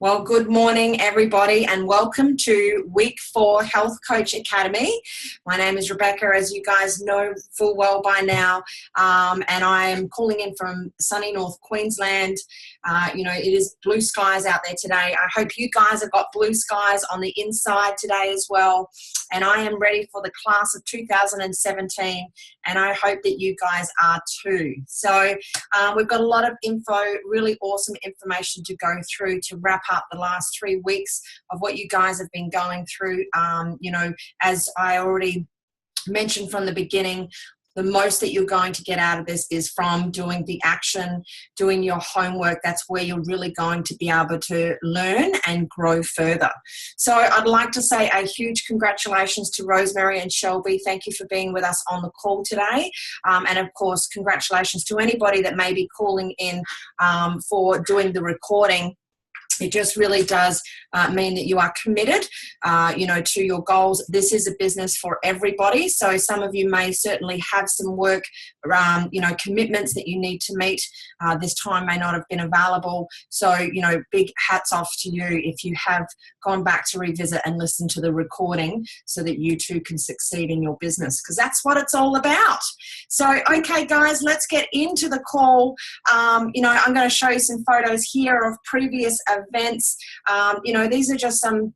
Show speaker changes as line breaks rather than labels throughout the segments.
Well, good morning, everybody, and welcome to Week 4 Health Coach Academy. My name is Rebecca, as you guys know full well by now, and I am calling in from sunny North Queensland. It is blue skies out there today. I hope you guys have got blue skies on the inside today as well, and I am ready for the class of 2017, and I hope that you guys are too. So we've got a lot of info, really awesome information to go through to wrap up the last 3 weeks of what you guys have been going through. As I already mentioned from the beginning, the most that you're going to get out of this is from doing the action, doing your homework. That's where you're really going to be able to learn and grow further. So I'd like to say a huge congratulations to Rosemary and Shelby. Thank you for being with us on the call today. And of course, congratulations to anybody that may be calling in for doing the recording. It just really does mean that you are committed, to your goals. This is a business for everybody. So some of you may certainly have some work, commitments that you need to meet. This time may not have been available. So, big hats off to you if you have gone back to revisit and listen to the recording so that you too can succeed in your business, because that's what it's all about. So, okay, guys, let's get into the call. I'm going to show you some photos here of previous events. These are just some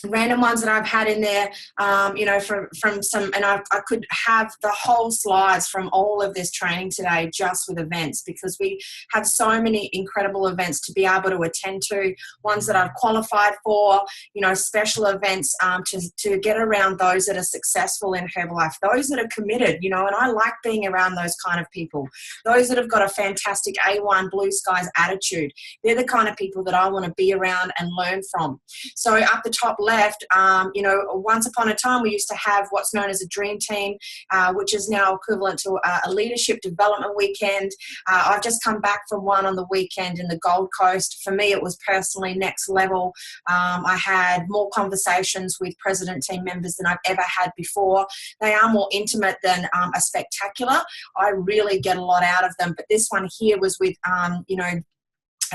random ones that I've had in there, from some, and I could have the whole slides from all of this training today just with events, because we have so many incredible events to be able to attend to, ones that I've qualified for, special events to get around those that are successful in Herbalife, those that are committed, and I like being around those kind of people, those that have got a fantastic A1 blue skies attitude. They're the kind of people that I want to be around and learn from. So up the top left, once upon a time we used to have what's known as a dream team, which is now equivalent to a leadership development weekend. I've just come back from one on the weekend in the Gold Coast. For me, it was personally next level. I had more conversations with president team members than I've ever had before. They are more intimate than a spectacular. I really get a lot out of them, but this one here was with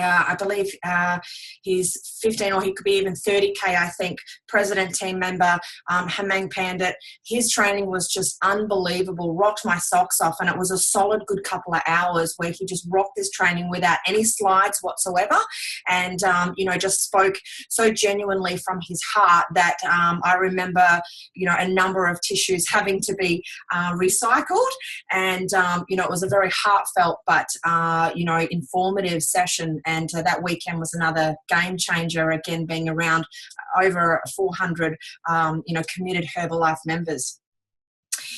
I believe he's 15 or he could be even 30K, I think, president team member, Hamang Pandit. His training was just unbelievable, rocked my socks off, and it was a solid good couple of hours where he just rocked this training without any slides whatsoever, and, just spoke so genuinely from his heart that I remember, a number of tissues having to be recycled, and, it was a very heartfelt but, informative session. And that weekend was another game changer, again, being around over 400, committed Herbalife members.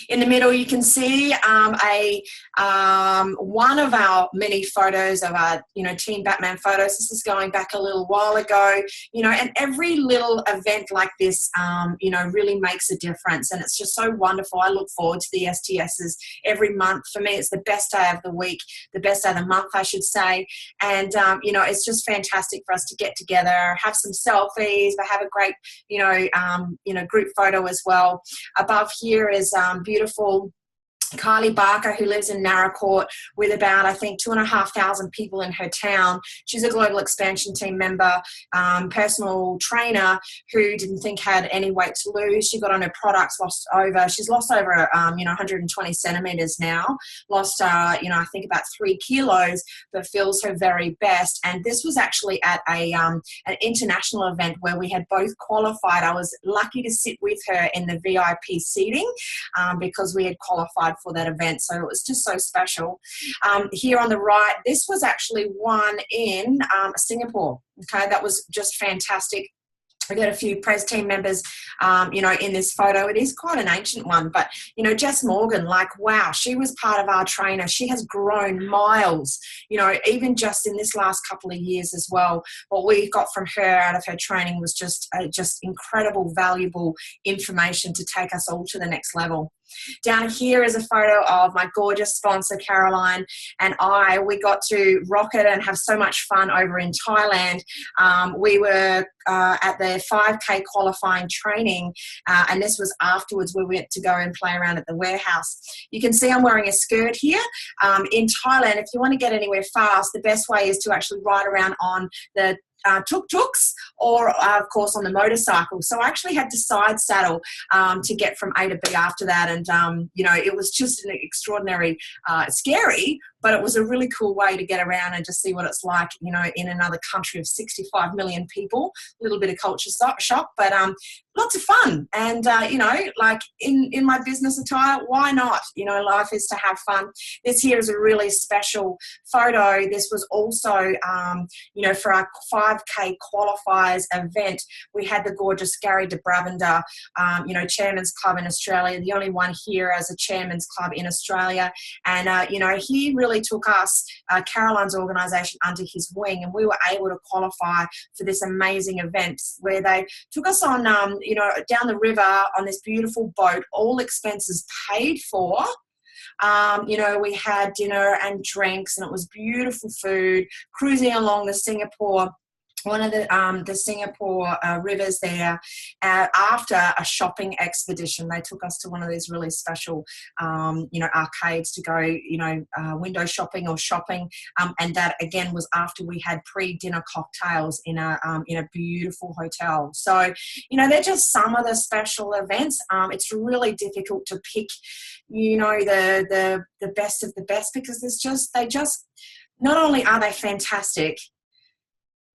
In the middle, you can see one of our many photos of our, Team Batman photos. This is going back a little while ago, and every little event like this, really makes a difference. And it's just so wonderful. I look forward to the STSs every month. For me, it's the best day of the week, the best day of the month, I should say. And, it's just fantastic for us to get together, have some selfies, but have a great, group photo as well. Above here is beautiful Kylie Barker, who lives in Naracoorte with about, I think, 2,500 people in her town. She's a global expansion team member, personal trainer who didn't think had any weight to lose. She got on her products, she's lost over, 120 centimeters now, lost, I think about 3 kilos, but feels her very best. And this was actually at an international event where we had both qualified. I was lucky to sit with her in the VIP seating because we had qualified for that event, so it was just so special. Here on the right, this was actually one in Singapore. Okay, that was just fantastic. We got a few Pres team members, in this photo. It is quite an ancient one, but, Jess Morgan, wow, she was part of our trainer. She has grown miles, even just in this last couple of years as well. What we got from her out of her training was just incredible, valuable information to take us all to the next level. Down here is a photo of my gorgeous sponsor, Caroline, and we got to rock it and have so much fun over in Thailand. We were at the 5K qualifying training, and this was afterwards. We went to go and play around at the warehouse. You can see I'm wearing a skirt here. In Thailand, if you want to get anywhere fast, the best way is to actually ride around on the tuk-tuks or, of course, on the motorcycle. So I actually had to side saddle to get from A to B after that. And, it was just an extraordinary, scary, but it was a really cool way to get around and just see what it's like, in another country of 65 million people. A little bit of culture shock, but lots of fun. And, like in my business attire, why not? Life is to have fun. This here is a really special photo. This was also, for our 5K qualifiers event. We had the gorgeous Gary de Bravender, Chairman's Club in Australia, the only one here as a Chairman's Club in Australia. And, he really took us, Caroline's organisation, under his wing, and we were able to qualify for this amazing event where they took us on, down the river on this beautiful boat, all expenses paid for. We had dinner and drinks, and it was beautiful food, cruising along the Singapore, one of the Singapore rivers there. After a shopping expedition, they took us to one of these really special, arcades to go, window shopping or shopping. And that again was after we had pre-dinner cocktails in a beautiful hotel. So, they're just some of the special events. It's really difficult to pick, the best of the best, because they just not only are they fantastic,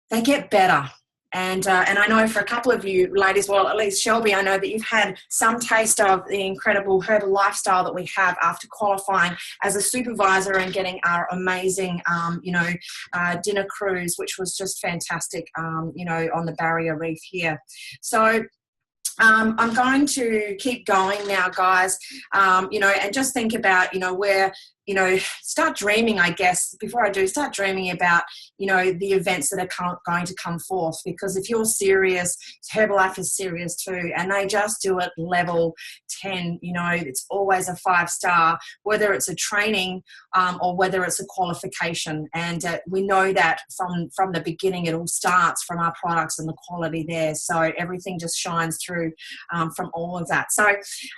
they get better. And I know for a couple of you ladies, well, at least Shelby, I know that you've had some taste of the incredible herbal lifestyle that we have after qualifying as a supervisor and getting our amazing, dinner cruise, which was just fantastic, on the Barrier Reef here. So I'm going to keep going now, guys, and just think about, where, start dreaming, I guess, before I do, start dreaming about, the events that are going to come forth. Because if you're serious, Herbalife is serious too, and they just do it level 10, it's always a 5-star, whether it's a training or whether it's a qualification. And we know that from the beginning, it all starts from our products and the quality there. So everything just shines through from all of that. So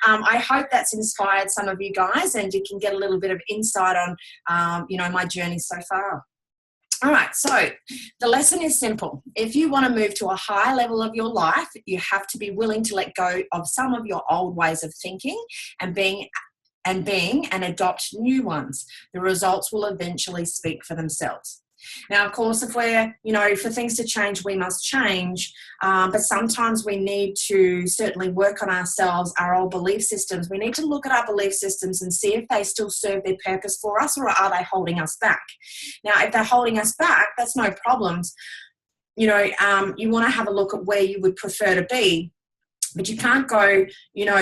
I hope that's inspired some of you guys, and you can get a little bit of insight on, my journey so far. All right, so the lesson is simple. If you want to move to a higher level of your life, you have to be willing to let go of some of your old ways of thinking and adopt new ones. The results will eventually speak for themselves. Now, of course, if we're, for things to change, we must change. But sometimes we need to certainly work on ourselves, our old belief systems. We need to look at our belief systems and see if they still serve their purpose for us, or are they holding us back? Now, if they're holding us back, that's no problems. You want to have a look at where you would prefer to be. But you can't go,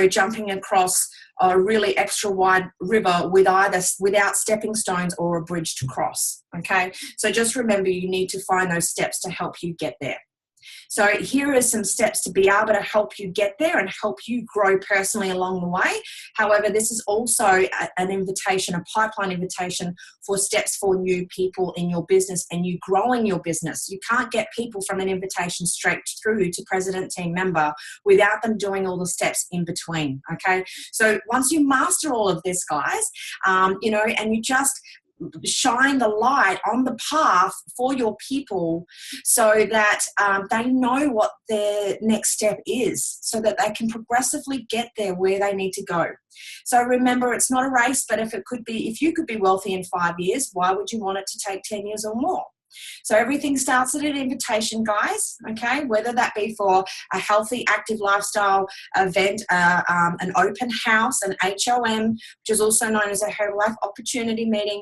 jumping across a really extra wide river without stepping stones or a bridge to cross, okay? So just remember, you need to find those steps to help you get there. So here are some steps to be able to help you get there and help you grow personally along the way. However, this is also an invitation, a pipeline invitation for steps for new people in your business and you growing your business. You can't get people from an invitation straight through to president team member without them doing all the steps in between, okay? So once you master all of this, guys, and you just shine the light on the path for your people so that they know what their next step is, so that they can progressively get there where they need to go. So remember, it's not a race, but if you could be wealthy in 5 years, why would you want it to take 10 years or more? So everything starts at an invitation, guys, okay? Whether that be for a healthy, active lifestyle event, an open house, an HOM, which is also known as a Herbalife opportunity meeting,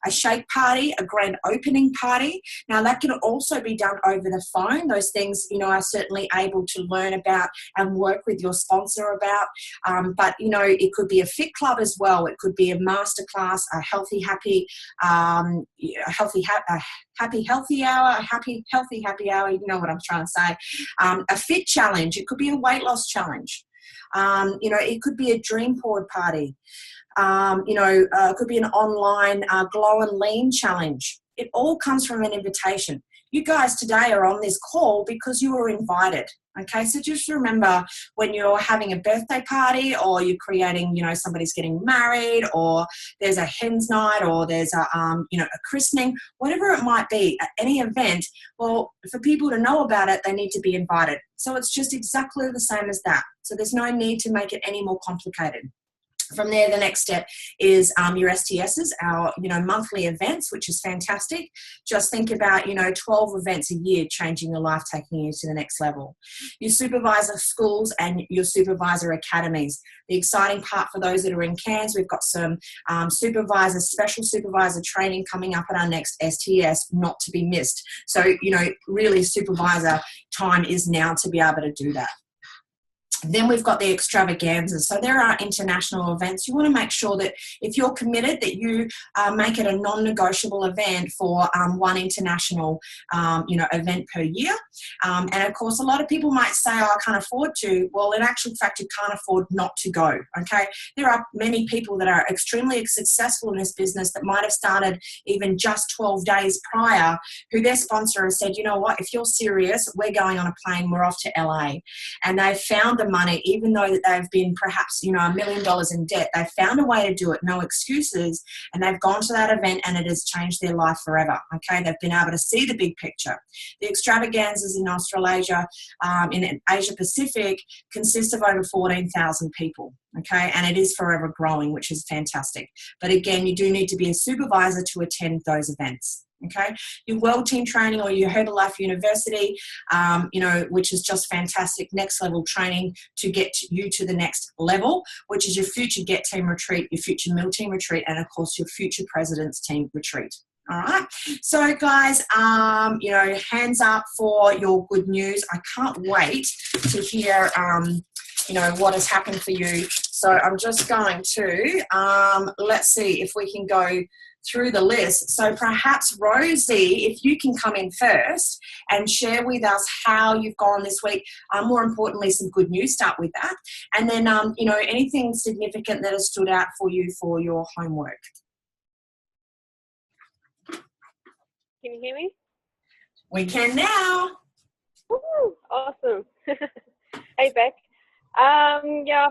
a shake party, a grand opening party. Now, that can also be done over the phone. Those things, are certainly able to learn about and work with your sponsor about. But, it could be a fit club as well. It could be a masterclass, a healthy, happy healthy hour, a healthy happy hour, you know what I'm trying to say. A fit challenge, it could be a weight loss challenge. It could be a dream board party. It could be an online glow and lean challenge. It all comes from an invitation. You guys today are on this call because you were invited, Okay, so just remember when you're having a birthday party or you're creating, somebody's getting married or there's a hen's night or there's a christening, whatever it might be, at any event, well, for people to know about it, they need to be invited. So it's just exactly the same as that. So there's no need to make it any more complicated. From there, the next step is your STSs, our monthly events, which is fantastic. Just think about 12 events a year changing your life, taking you to the next level. Your supervisor schools and your supervisor academies. The exciting part for those that are in Cairns, we've got some special supervisor training coming up at our next STS, not to be missed. So really supervisor time is now to be able to do that. Then we've got the extravaganzas. So there are international events. You want to make sure that if you're committed that you make it a non-negotiable event for one international, event per year. And of course, a lot of people might say, oh, I can't afford to. Well, in actual fact, you can't afford not to go, okay? There are many people that are extremely successful in this business that might have started even just 12 days prior, who their sponsor has said, you know what, if you're serious, we're going on a plane, we're off to LA. And they found the money, even though that they've been perhaps, $1 million in debt, they found a way to do it, no excuses, and they've gone to that event and it has changed their life forever, okay? They've been able to see the big picture. The extravaganzas in Australasia, in Asia Pacific, consist of over 14,000 people, okay? And it is forever growing, which is fantastic. But again, you do need to be a supervisor to attend those events. Okay, your World Team Training or your Herbalife University, which is just fantastic, next level training to get you to the next level, which is your future Get Team Retreat, your future Mill Team Retreat, and of course your future President's Team Retreat. All right. So guys, hands up for your good news. I can't wait to hear, what has happened for you. So I'm just going to, let's see if we can go through the list. So perhaps Rosie, if you can come in first and share with us how you've gone this week, more importantly, some good news, start with that. And then, anything significant that has stood out for you for your homework.
Can you hear me?
We can now.
Woo, awesome. Hey, Beck.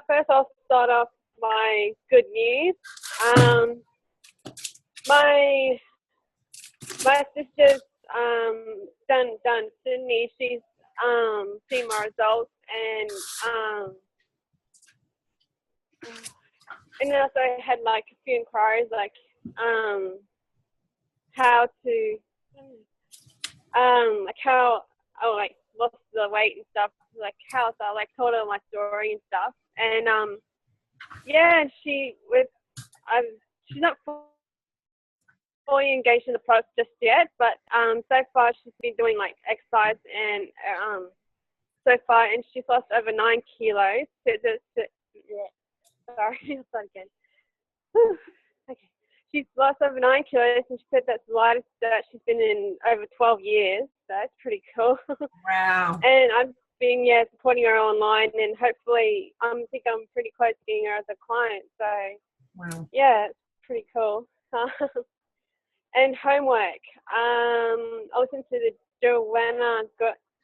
First I'll start off my good news. My sister's done Sydney. She's seen my results and then also I had like a few inquiries like how to how I lost the weight and stuff, like how, so I told her my story and stuff, and she's not fully engaged in the process just yet, but so far she's been doing like exercise and and she's lost over 9 kilos. Sorry, I'll start again. Okay. She's lost over 9 kilos, and she said that's the lightest that she's been in over 12 years. That's pretty cool.
Wow.
And I've been supporting her online, and hopefully I think I'm pretty close to getting her as a client. So
wow.
Yeah, it's pretty cool. And homework. I listened to the Joanna.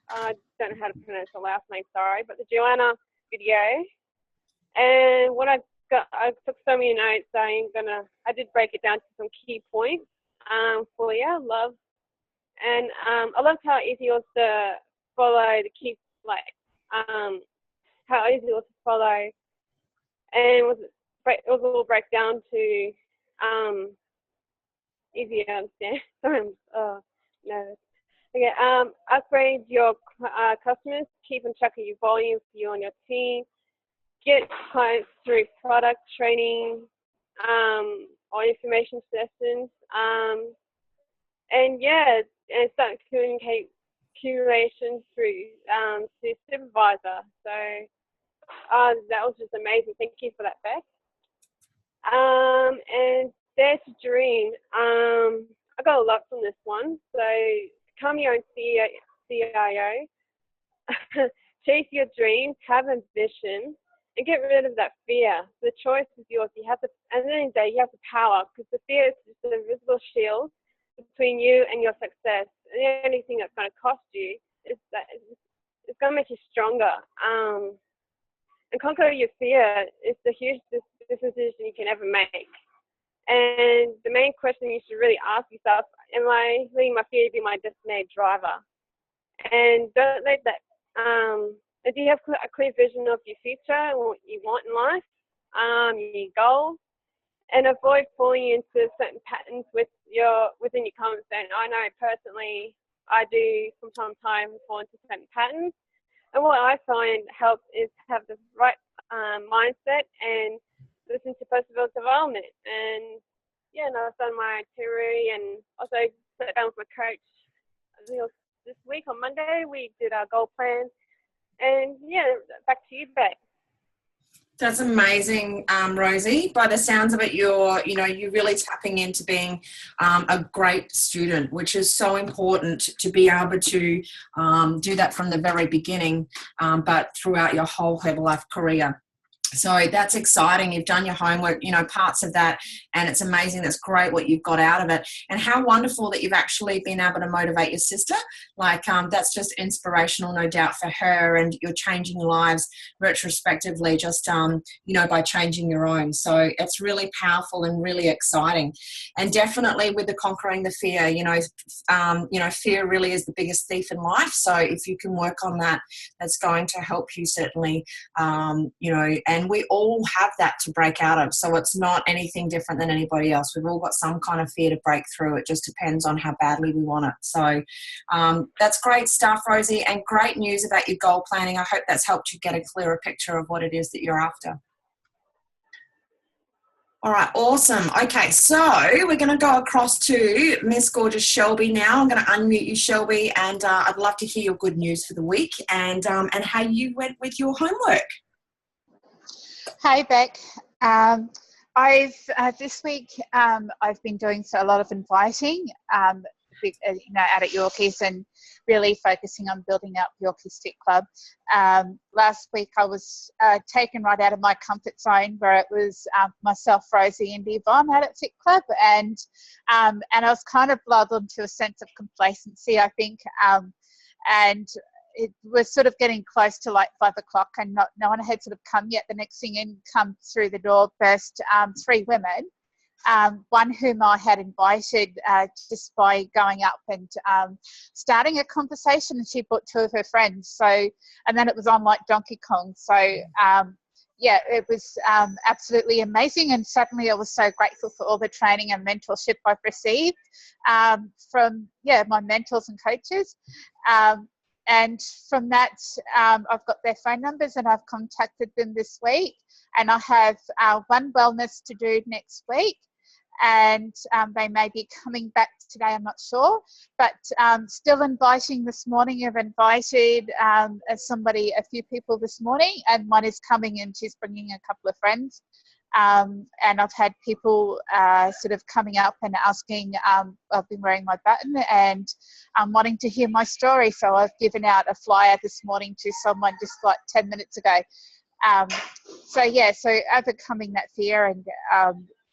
I don't know how to pronounce her last name. Sorry, but the Joanna video. And what I took so many notes. I did break it down to some key points for you. Love. And I loved how easy it was to follow the key, how easy it was to follow. And it was all break down to easy to understand. Sorry, I'm nervous. Okay, upgrade your customers, keep in track of your volume for you and your team, get clients through product training or information sessions, and start communication through to supervisor. So that was just amazing. Thank you for that, Beck. And Dare to Dream. I got a lot from this one. So become your own CIO, chase your dreams, have ambition, and get rid of that fear. The choice is yours. You have to, at the end of the day, you have the power, because the fear is just an invisible shield between you and your success. And the only thing that's going to cost you is that it's going to make you stronger. And conquer your fear is the hugest decision you can ever make. And the main question you should really ask yourself, am I letting my fear be my designated driver? And don't let that, do you have a clear vision of your future and what you want in life, your goals, and avoid falling into certain patterns within your comfort zone. I know personally, I do from time to time fall into certain patterns. And what I find helps is have the right mindset and listen to personal development. And yeah, and I've done my itinerary and also sat down with my coach. I think it was this week on Monday, we did our goal plan. And yeah, back to you, Beck.
That's amazing, Rosie. By the sounds of it, you're really tapping into being a great student, which is so important to be able to do that from the very beginning, but throughout your whole Herbalife career. So that's exciting. You've done your homework, parts of that, and it's amazing. That's great what you've got out of it. And how wonderful that you've actually been able to motivate your sister. That's just inspirational, no doubt, for her, and you're changing lives retrospectively just, by changing your own. So it's really powerful and really exciting. And definitely with the conquering the fear, fear really is the biggest thief in life. So if you can work on that, that's going to help you certainly, and we all have that to break out of. So it's not anything different than anybody else. We've all got some kind of fear to break through. It just depends on how badly we want it. So that's great stuff, Rosie, and great news about your goal planning. I hope that's helped you get a clearer picture of what it is that you're after. All right, awesome. Okay, so we're going to go across to Miss Gorgeous Shelby now. I'm going to unmute you, Shelby, and I'd love to hear your good news for the week and how you went with your homework.
Hey, Beck. This week I've been doing a lot of inviting, out at Yorkies and really focusing on building up Yorkies Fit Club. Last week I was taken right out of my comfort zone where it was myself, Rosie, and Yvonne out at Fit Club, and I was kind of lulled into a sense of complacency, I think, and it was sort of getting close to like 5 o'clock and no one had sort of come yet. The next thing in come through the door burst 3 women, one whom I had invited just by going up and starting a conversation, and she brought 2 of her friends. So, and then it was on like Donkey Kong. So it was absolutely amazing, and suddenly I was so grateful for all the training and mentorship I've received from my mentors and coaches. And from that, I've got their phone numbers and I've contacted them this week. And I have one wellness to do next week. And they may be coming back today, I'm not sure. But still inviting this morning. I've invited a few people this morning, and one is coming and she's bringing a couple of friends. And I've had people sort of coming up and asking, I've been wearing my button and wanting to hear my story. So I've given out a flyer this morning to someone just like 10 minutes ago. So overcoming that fear and,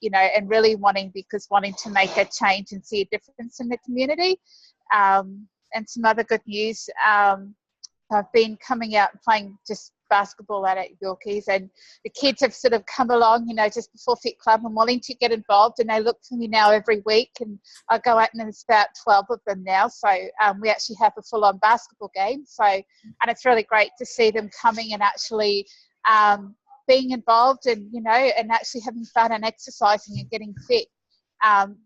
and really wanting to make a change and see a difference in the community. And some other good news, I've been coming out and playing just basketball out at Yorkies, and the kids have sort of come along, just before Fit Club and wanting to get involved, and they look for me now every week, and I go out and there's about 12 of them now. So we actually have a full-on basketball game. So, and it's really great to see them coming and actually being involved and, and actually having fun and exercising and getting fit,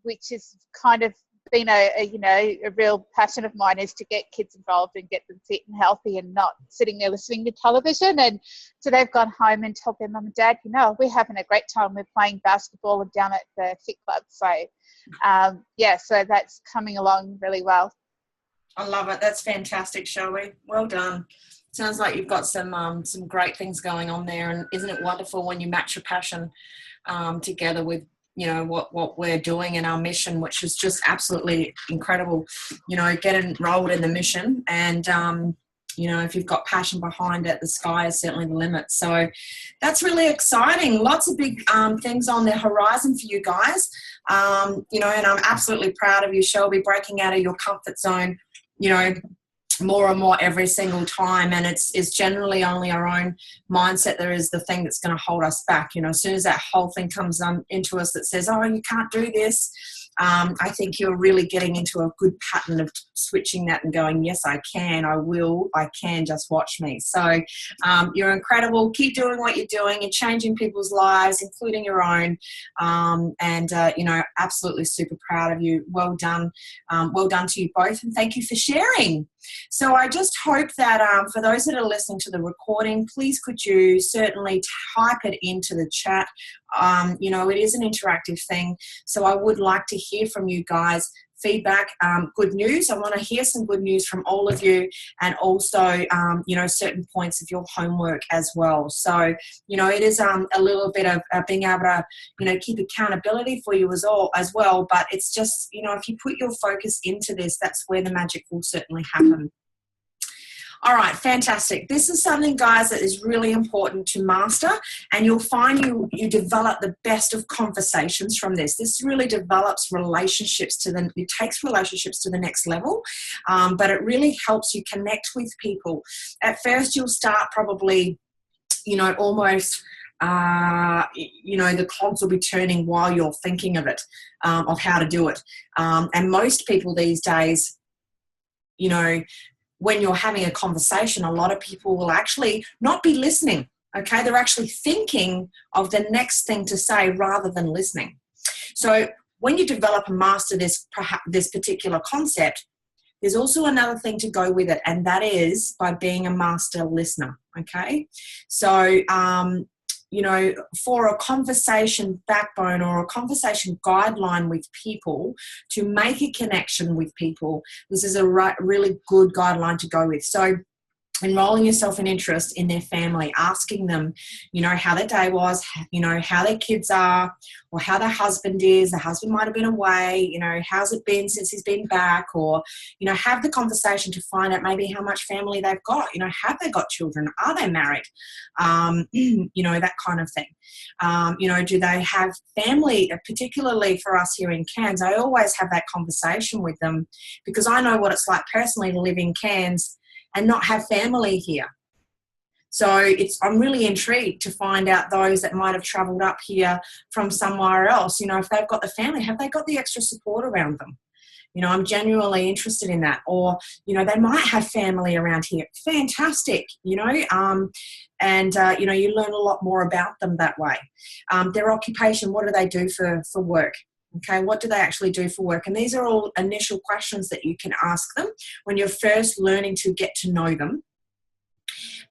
which is kind of been a real passion of mine, is to get kids involved and get them fit and healthy and not sitting there listening to television. And so they've gone home and told their mum and dad, we're having a great time. We're playing basketball and down at the Fit Club. So, so that's coming along really well.
I love it. That's fantastic, Shelby. Well done. Sounds like you've got some great things going on there. And isn't it wonderful when you match your passion together with what we're doing in our mission, which is just absolutely incredible. Get enrolled in the mission, and if you've got passion behind it, the sky is certainly the limit. So that's really exciting. Lots of big things on the horizon for you guys. And I'm absolutely proud of you, Shelby, breaking out of your comfort zone, more and more every single time, and it's generally only our own mindset that is the thing that's going to hold us back. As soon as that whole thing comes into us that says, oh, you can't do this, I think you're really getting into a good pattern of switching that and going, yes, I can, I will, I can, just watch me. So you're incredible. Keep doing what you're doing. You're changing people's lives, including your own. Absolutely super proud of you. Well done. Well done to you both, and thank you for sharing. So I just hope that for those that are listening to the recording, please could you certainly type it into the chat. It is an interactive thing, so I would like to hear from you guys. Feedback, good news. I want to hear some good news from all of you, and also, certain points of your homework as well. So, it is a little bit of being able to, keep accountability for you as well. But it's just, if you put your focus into this, that's where the magic will certainly happen. All right, fantastic. This is something, guys, that is really important to master, and you'll find you develop the best of conversations from this. This really develops relationships it takes relationships to the next level, but it really helps you connect with people. At first, you'll start probably, almost the clogs will be turning while you're thinking of it, of how to do it. And most people these days, when you're having a conversation, a lot of people will actually not be listening, okay? They're actually thinking of the next thing to say rather than listening. So when you develop and master this particular concept, there's also another thing to go with it, and that is by being a master listener, okay? So, for a conversation backbone or a conversation guideline with people, to make a connection with people, this is a really good guideline to go with. So enrolling yourself in interest in their family, asking them, how their day was, how their kids are, or how their husband is. The husband might have been away, how's it been since he's been back? Or, have the conversation to find out maybe how much family they've got. Have they got children? Are they married? That kind of thing. Do they have family, particularly for us here in Cairns? I always have that conversation with them because I know what it's like personally to live in Cairns and not have family here. So I'm really intrigued to find out those that might have travelled up here from somewhere else. If they've got the family, have they got the extra support around them? I'm genuinely interested in that. Or, they might have family around here. Fantastic, you learn a lot more about them that way. Their occupation, what do they do for work? Okay, what do they actually do for work? And these are all initial questions that you can ask them when you're first learning to get to know them.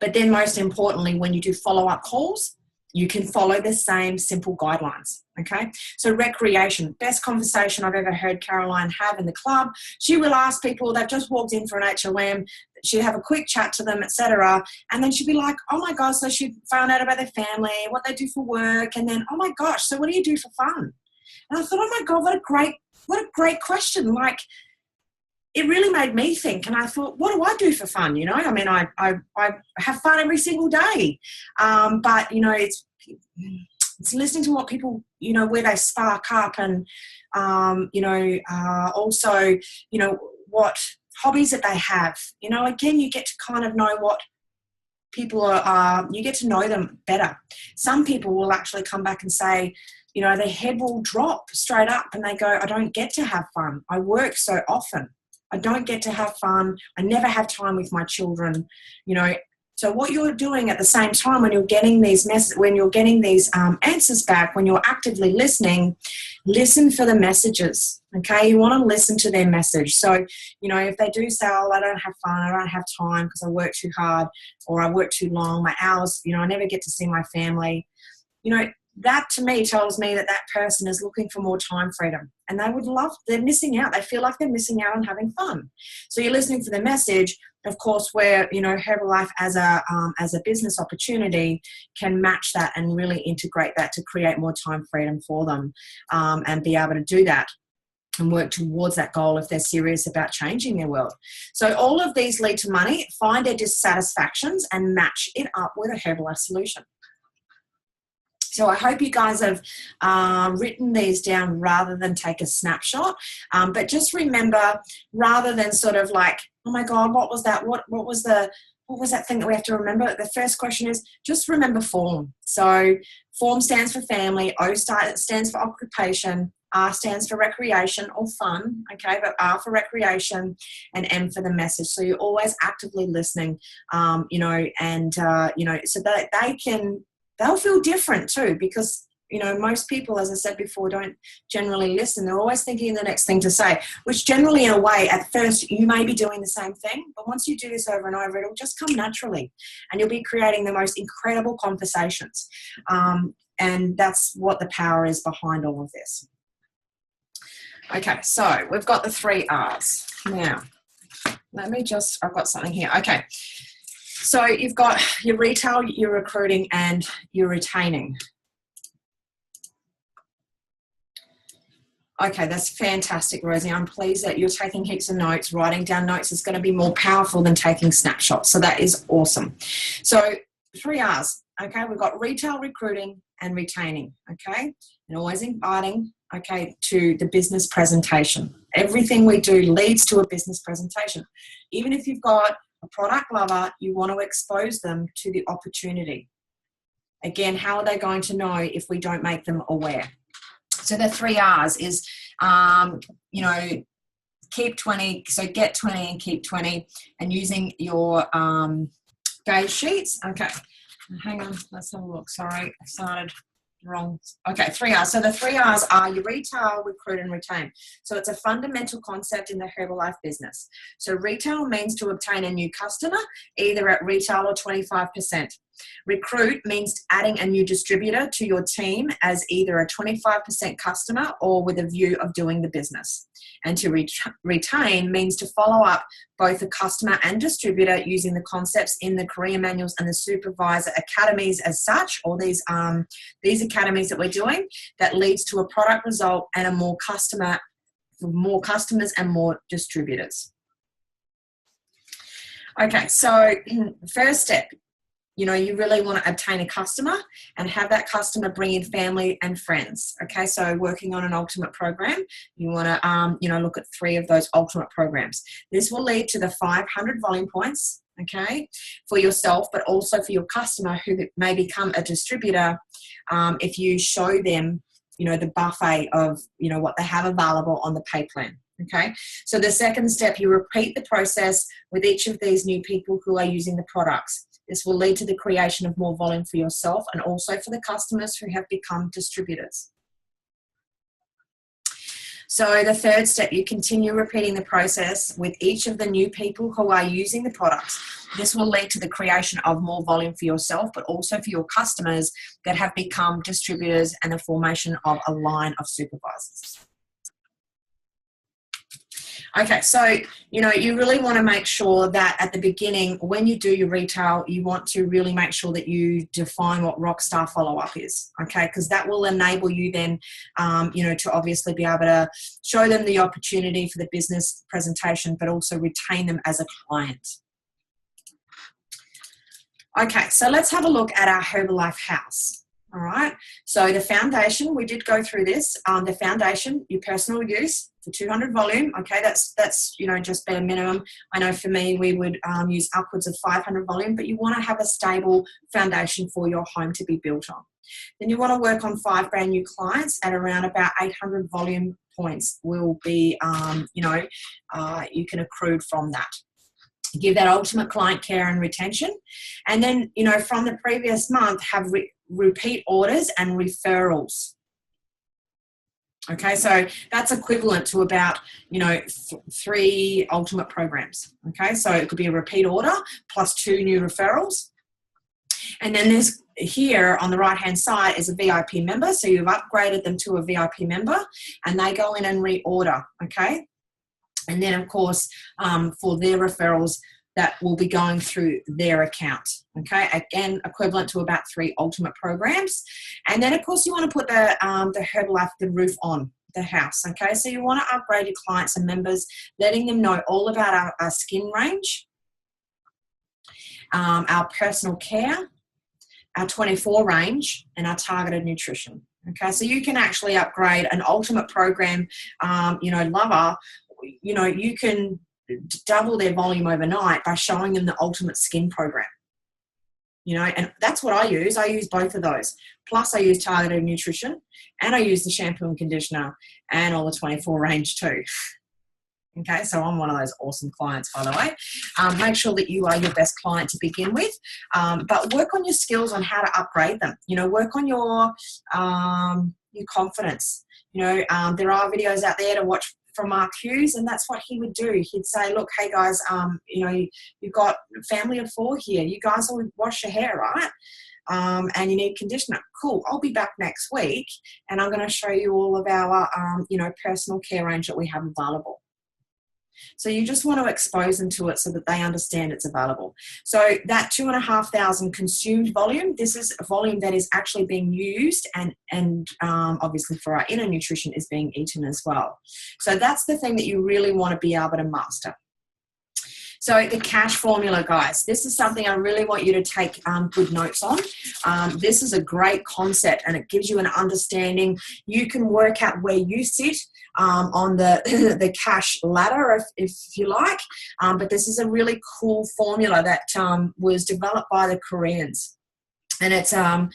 But then most importantly, when you do follow-up calls, you can follow the same simple guidelines, okay? So recreation, best conversation I've ever heard Caroline have in the club. She will ask people, they've just walked in for an HOM, she'd have a quick chat to them, etc. And then she'd be like, oh my gosh, so she'd find out about their family, what they do for work, and then, oh my gosh, so what do you do for fun? And I thought, oh my God, what a great question. Like, it really made me think. And I thought, what do I do for fun? I mean, I have fun every single day. But, it's listening to what people, where they spark up and, also, what hobbies that they have. Again, you get to kind of know what people are, you get to know them better. Some people will actually come back and say, their head will drop straight up and they go, I don't get to have fun. I work so often. I don't get to have fun. I never have time with my children. So what you're doing at the same time when you're getting these answers back, when you're actively listening, listen for the messages. Okay, you want to listen to their message. So, if they do say, oh, I don't have fun, I don't have time because I work too hard or I work too long, my hours, I never get to see my family, that to me tells me that person is looking for more time freedom, and they're missing out. They feel like they're missing out on having fun. So you're listening for the message. Of course, where, Herbalife as a business opportunity can match that and really integrate that to create more time freedom for them, and be able to do that and work towards that goal if they're serious about changing their world. So all of these lead to money. Find their dissatisfactions and match it up with a Herbalife solution. So I hope you guys have written these down rather than take a snapshot. But just remember, rather than sort of like, oh my God, what was that? What was that thing that we have to remember? The first question is just remember form. So form stands for family, O stands for occupation, R stands for recreation or fun, okay, but R for recreation and M for the message. So you're always actively listening, so that they'll feel different too, because, most people, as I said before, don't generally listen. They're always thinking the next thing to say, which generally, in a way, at first you may be doing the same thing, but once you do this over and over, it'll just come naturally and you'll be creating the most incredible conversations. And that's what the power is behind all of this. Okay, so we've got the 3 R's. Now, I've got something here. Okay, so you've got your retail, your recruiting, and your retaining. Okay, that's fantastic, Rosie. I'm pleased that you're taking heaps of notes. Writing down notes is going to be more powerful than taking snapshots. So that is awesome. So 3 R's, okay? We've got retail, recruiting, and retaining, okay? And always inviting, okay, to the business presentation. Everything we do leads to a business presentation. Even if you've got a product lover, you want to expose them to the opportunity. Again, how are they going to know if we don't make them aware? So the 3 R's is, keep 20, so get 20 and keep 20, and using your gauge sheets. Okay, hang on, let's have a look. Sorry, I started wrong. Okay, 3 R's. So the 3 R's are your retail, recruit, and retain. So it's a fundamental concept in the Herbalife business. So retail means to obtain a new customer, either at retail or 25%. Recruit means adding a new distributor to your team as either a 25% customer or with a view of doing the business. And to retain means to follow up both a customer and distributor using the concepts in the career manuals and the supervisor academies as such, or these academies that we're doing, that leads to a product result and more customers and more distributors. Okay, so first step, you really want to obtain a customer and have that customer bring in family and friends. Okay, so working on an ultimate program, you want to, look at 3 of those ultimate programs. This will lead to the 500 volume points, okay, for yourself, but also for your customer who may become a distributor if you show them, the buffet of, what they have available on the pay plan. Okay, so the second step, you repeat the process with each of these new people who are using the products. This will lead to the creation of more volume for yourself and also for the customers who have become distributors. So the third step, you continue repeating the process with each of the new people who are using the products. This will lead to the creation of more volume for yourself, but also for your customers that have become distributors and the formation of a line of supervisors. Okay, so, you really want to make sure that at the beginning, when you do your retail, you want to really make sure that you define what rockstar follow-up is, okay? Because that will enable you then, to obviously be able to show them the opportunity for the business presentation, but also retain them as a client. Okay, so let's have a look at our Herbalife house. All right, so the foundation, we did go through this. The foundation, your personal use for 200 volume. Okay, that's just bare minimum. I know for me, we would use upwards of 500 volume, but you want to have a stable foundation for your home to be built on. Then you want to work on 5 brand new clients at around about 800 volume points will be, you can accrue from that. Give that ultimate client care and retention. And then, from the previous month, have repeat orders and referrals. Okay, so that's equivalent to about, 3 ultimate programs. Okay, so it could be a repeat order plus 2 new referrals. And then there's here on the right-hand side is a VIP member. So you've upgraded them to a VIP member and they go in and reorder. Okay. And then, of course, for their referrals, that will be going through their account. Okay, again, equivalent to about 3 ultimate programs. And then, of course, you want to put the Herbalife, the roof on the house. Okay, so you want to upgrade your clients and members, letting them know all about our skin range, our personal care, our 24 range, and our targeted nutrition. Okay, so you can actually upgrade an ultimate program, lover. You can double their volume overnight by showing them the ultimate skin program. And that's what I use. I use both of those. Plus I use targeted nutrition, and I use the shampoo and conditioner and all the 24 range too. Okay, so I'm one of those awesome clients, by the way. Make sure that you are your best client to begin with, but work on your skills on how to upgrade them. Work on your confidence. There are videos out there to watch from Mark Hughes, and that's what he would do. He'd say, look, hey guys, you've got a family of 4 here. You guys will wash your hair, right? And you need conditioner. Cool. I'll be back next week, and I'm going to show you all of our, personal care range that we have available. So you just want to expose them to it so that they understand it's available. So that 2,500 consumed volume, this is a volume that is actually being used and obviously for our inner nutrition is being eaten as well. So that's the thing that you really want to be able to master. So the cash formula, guys, this is something I really want you to take good notes on. This is a great concept, and it gives you an understanding. You can work out where you sit on the cash ladder, if you like. But this is a really cool formula that was developed by the Koreans. And it's a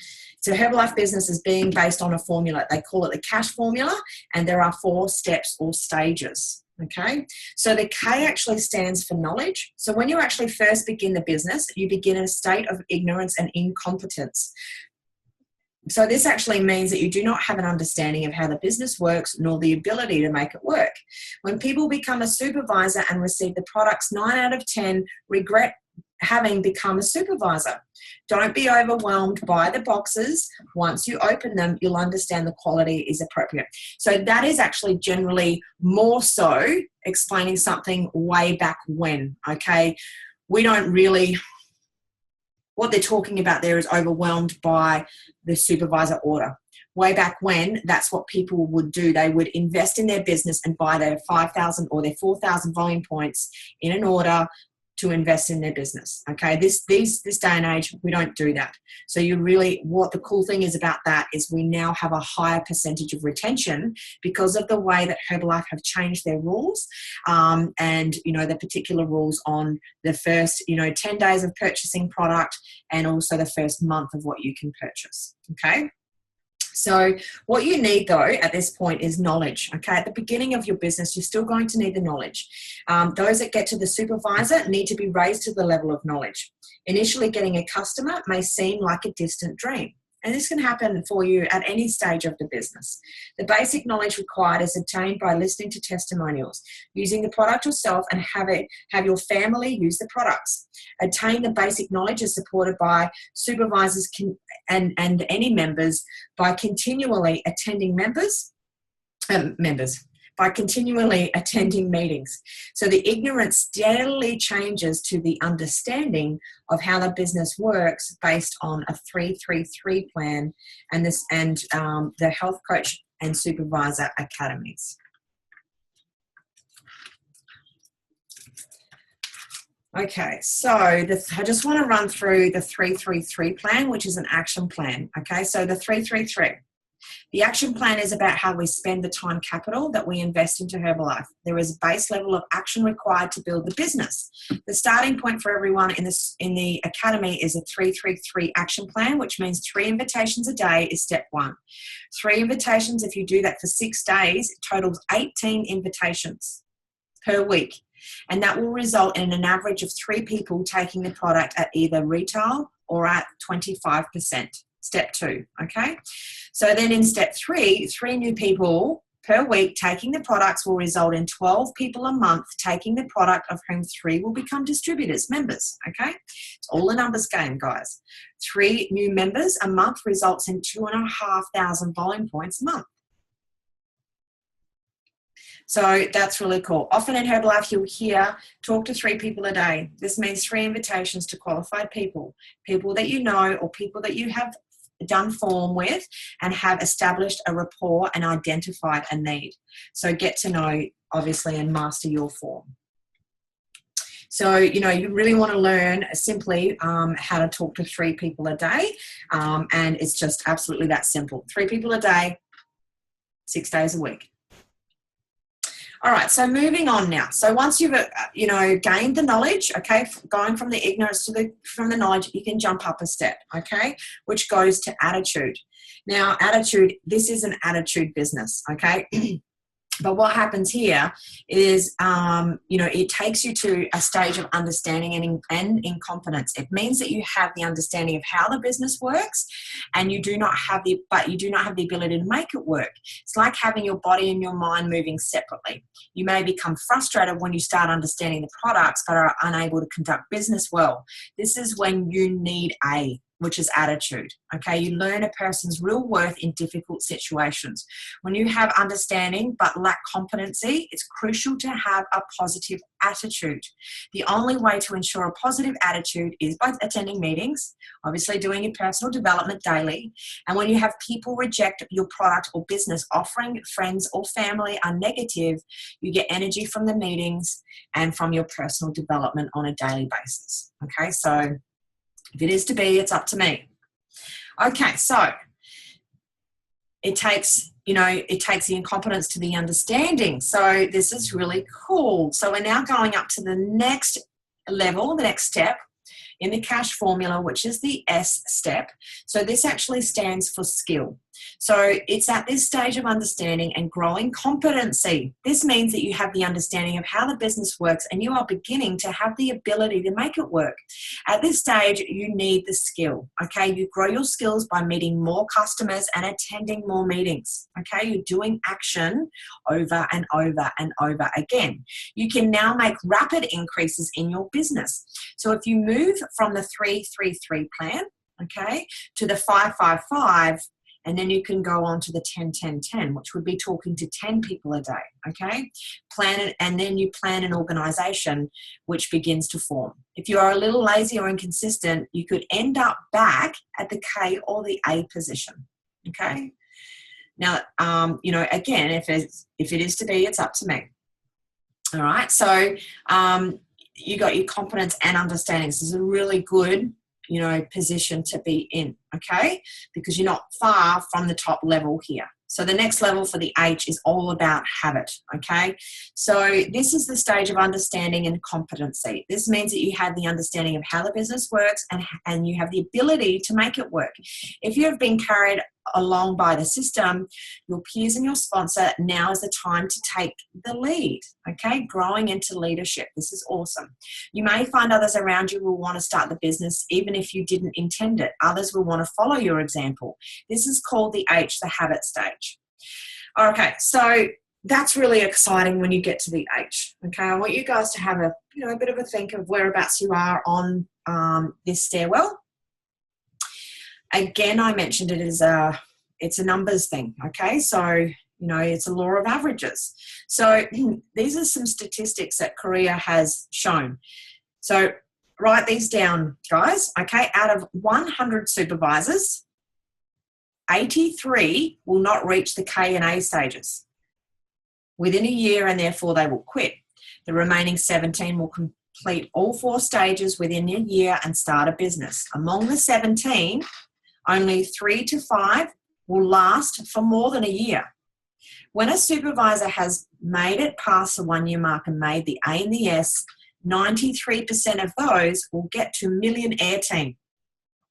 Herbalife business is being based on a formula. They call it the cash formula, and there are 4 steps or stages. Okay, so the K actually stands for knowledge. So when you actually first begin the business, you begin in a state of ignorance and incompetence. So this actually means that you do not have an understanding of how the business works, nor the ability to make it work. When people become a supervisor and receive the products, 9 out of 10 regret having become a supervisor. Don't be overwhelmed by the boxes. Once you open them, you'll understand the quality is appropriate. So that is actually generally more so explaining something way back when, okay? We don't really, what they're talking about there is overwhelmed by the supervisor order. Way back when, that's what people would do. They would invest in their business and buy their 5,000 or their 4,000 volume points in an order to invest in their business. Okay, this day and age, we don't do that. So you really, what the cool thing is about that is we now have a higher percentage of retention because of the way that Herbalife have changed their rules, and the particular rules on the first 10 days of purchasing product and also the first month of what you can purchase. Okay. So what you need, though, at this point is knowledge, okay? At the beginning of your business, you're still going to need the knowledge. Those that get to the supervisor need to be raised to the level of knowledge. Initially, getting a customer may seem like a distant dream, and this can happen for you at any stage of the business. The basic knowledge required is obtained by listening to testimonials, using the product yourself, and have your family use the products. Attain the basic knowledge is supported by supervisors and any members by continually attending by continually attending meetings. So the ignorance steadily changes to the understanding of how the business works based on a 3-3-3 plan and the health coach and supervisor academies. Okay, so I just want to run through the 3-3-3 plan, which is an action plan. Okay, so the 3-3-3. The action plan is about how we spend the time capital that we invest into Herbalife. There is a base level of action required to build the business. The starting point for everyone in the academy is a 3-3-3 action plan, which means 3 invitations a day is step 1. 3 invitations, if you do that for 6 days, it totals 18 invitations per week. And that will result in an average of 3 people taking the product at either retail or at 25%. Step 2, okay? So then in step 3, 3 new people per week taking the products will result in 12 people a month taking the product, of whom 3 will become distributors, members, okay? It's all a numbers game, guys. 3 new members a month results in 2,500 volume points a month. So that's really cool. Often in Herbalife, you'll hear, talk to 3 people a day. This means 3 invitations to qualified people that you know or people that you have done form with and have established a rapport and identified a need. So get to know, obviously, and master your form. So, you really want to learn simply how to talk to 3 people a day. And it's just absolutely that simple. 3 people a day, 6 days a week. All right, so moving on now. So once you've, gained the knowledge, okay, going from the ignorance from the knowledge, you can jump up a step, okay, which goes to attitude. Now, attitude, this is an attitude business, okay? But what happens here is, it takes you to a stage of understanding and incompetence. It means that you have the understanding of how the business works, and you do not have the ability to make it work. It's like having your body and your mind moving separately. You may become frustrated when you start understanding the products, but are unable to conduct business well. This is when you need which is attitude, okay? You learn a person's real worth in difficult situations. When you have understanding but lack competency, it's crucial to have a positive attitude. The only way to ensure a positive attitude is by attending meetings, obviously doing your personal development daily, and when you have people reject your product or business, offering friends or family are negative, you get energy from the meetings and from your personal development on a daily basis, okay? So if it is to be, it's up to me. Okay, so it takes the incompetence to the understanding. So this is really cool. So we're now going up to the next level, the next step in the cash formula, which is the S step. So this actually stands for skill. So it's at this stage of understanding and growing competency. This means that you have the understanding of how the business works and you are beginning to have the ability to make it work. At this stage, you need the skill, okay? You grow your skills by meeting more customers and attending more meetings, okay? You're doing action over and over and over again. You can now make rapid increases in your business. So if you move from the 3-3-3 plan, okay, to the 5-5-5, and then you can go on to the 10-10-10, which would be talking to 10 people a day, okay? Plan it, and then you plan an organization which begins to form. If you are a little lazy or inconsistent, you could end up back at the K or the A position, okay? Now, again, if it is to be, it's up to me. All right, so you got your competence and understanding. This is a really good position to be in, okay? Because you're not far from the top level here. So the next level for the H is all about habit, okay? So this is the stage of understanding and competency. This means that you have the understanding of how the business works and you have the ability to make it work. If you have been carried along by the system, your peers and your sponsor, now is the time to take the lead, okay? Growing into leadership. This is awesome. You may find others around you will want to start the business even if you didn't intend it. Others will want to follow your example. This is called the H, the habit stage. Okay, so that's really exciting when you get to the H, okay? I want you guys to have a bit of a think of whereabouts you are on this stairwell. Again, I mentioned it's a numbers thing, okay? So, it's a law of averages. So these are some statistics that Korea has shown. So write these down, guys, okay? Out of 100 supervisors, 83 will not reach the K and A stages within a year, and therefore they will quit. The remaining 17 will complete all 4 stages within a year and start a business. Among the 17, only 3 to 5 will last for more than a year. When a supervisor has made it past the 1-year mark and made the A and the S, 93% of those will get to millionaire team.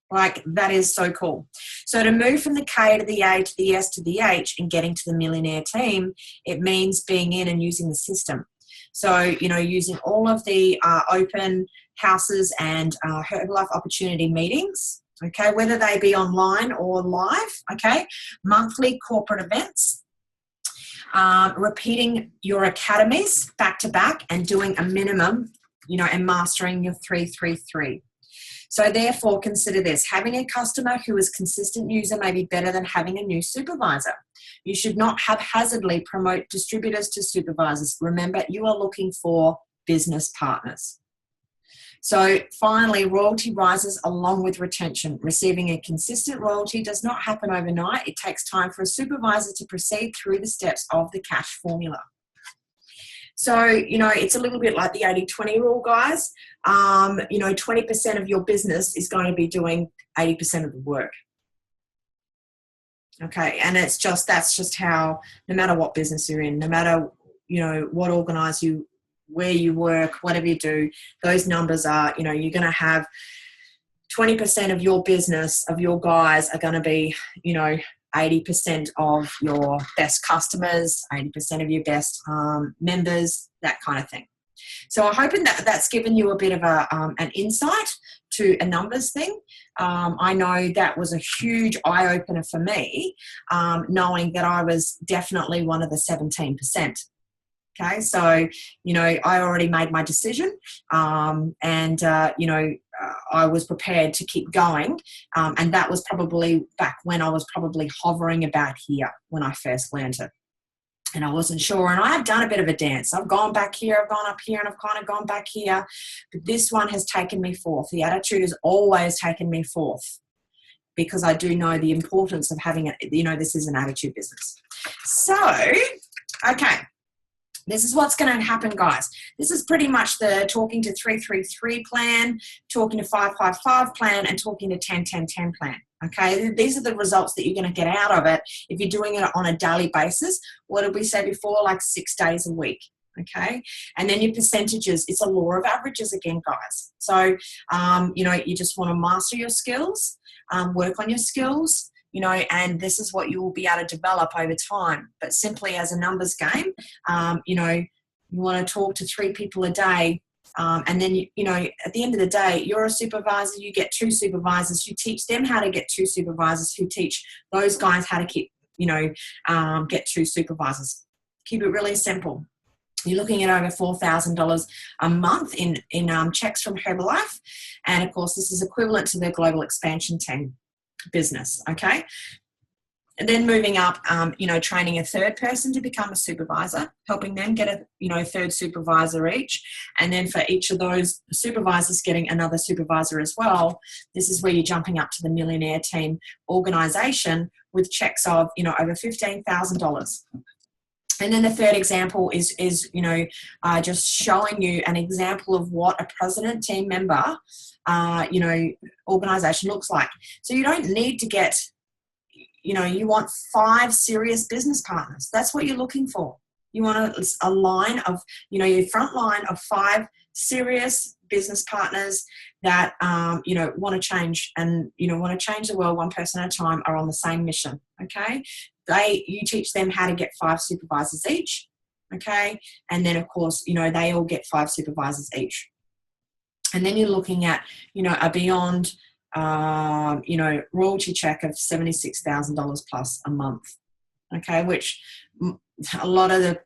Like, that is so cool. So to move from the K to the A to the S to the H and getting to the millionaire team, it means being in and using the system. So, using all of the open houses and Herbalife opportunity meetings, okay, whether they be online or live, okay, monthly corporate events, repeating your academies back to back and doing a minimum, and mastering your 3-3-3. So therefore, consider this. Having a customer who is a consistent user may be better than having a new supervisor. You should not haphazardly promote distributors to supervisors. Remember, you are looking for business partners. So finally, royalty rises along with retention. Receiving a consistent royalty does not happen overnight. It takes time for a supervisor to proceed through the steps of the cash formula. So, it's a little bit like the 80-20 rule, guys. 20% of your business is going to be doing 80% of the work. Okay, and that's just how, no matter what business you're in, no matter, what organise you, where you work, whatever you do, those numbers are, you're going to have 20% of your business, of your guys are going to be, 80% of your best customers, 80% of your best members, that kind of thing. So I'm hoping that that's given you a bit of an insight to a numbers thing. I know that was a huge eye-opener for me, knowing that I was definitely one of the 17%. Okay, so, I already made my decision, and I was prepared to keep going, and that was probably back when I was probably hovering about here when I first learned it. And I wasn't sure, and I have done a bit of a dance. I've gone back here, I've gone up here, and I've kind of gone back here, but this one has taken me forth. The attitude has always taken me forth, because I do know the importance of having it. This is an attitude business. So, okay. This is what's going to happen, guys. This is pretty much the talking to 333 plan, talking to 555 plan, and talking to 10-10-10 plan. Okay, these are the results that you're going to get out of it if you're doing it on a daily basis. What did we say before? Like 6 days a week. Okay, and then your percentages. It's a law of averages again, guys. So, you just want to master your skills, work on your skills. And this is what you will be able to develop over time. But simply as a numbers game, you want to talk to 3 people a day. And then, at the end of the day, you're a supervisor, you get 2 supervisors, you teach them how to get 2 supervisors who teach those guys how to keep, get 2 supervisors. Keep it really simple. You're looking at over $4,000 a month in checks from Herbalife. And of course, this is equivalent to the global expansion team business. Okay. And then moving up, training a 3rd person to become a supervisor, helping them get a, 3rd supervisor each. And then for each of those supervisors getting another supervisor as well. This is where you're jumping up to the millionaire team organization with checks of, over $15,000. And then the 3rd example is just showing you an example of what a president team member, organization looks like. So you don't need to get, you want 5 serious business partners. That's what you're looking for. You want a line of, your front line of 5 serious business partners that, want to change and, want to change the world one person at a time, are on the same mission. Okay. You teach them how to get 5 supervisors each. Okay. And then of course, they all get 5 supervisors each. And then you're looking at, a beyond, royalty check of $76,000 plus a month. Okay. Which a lot of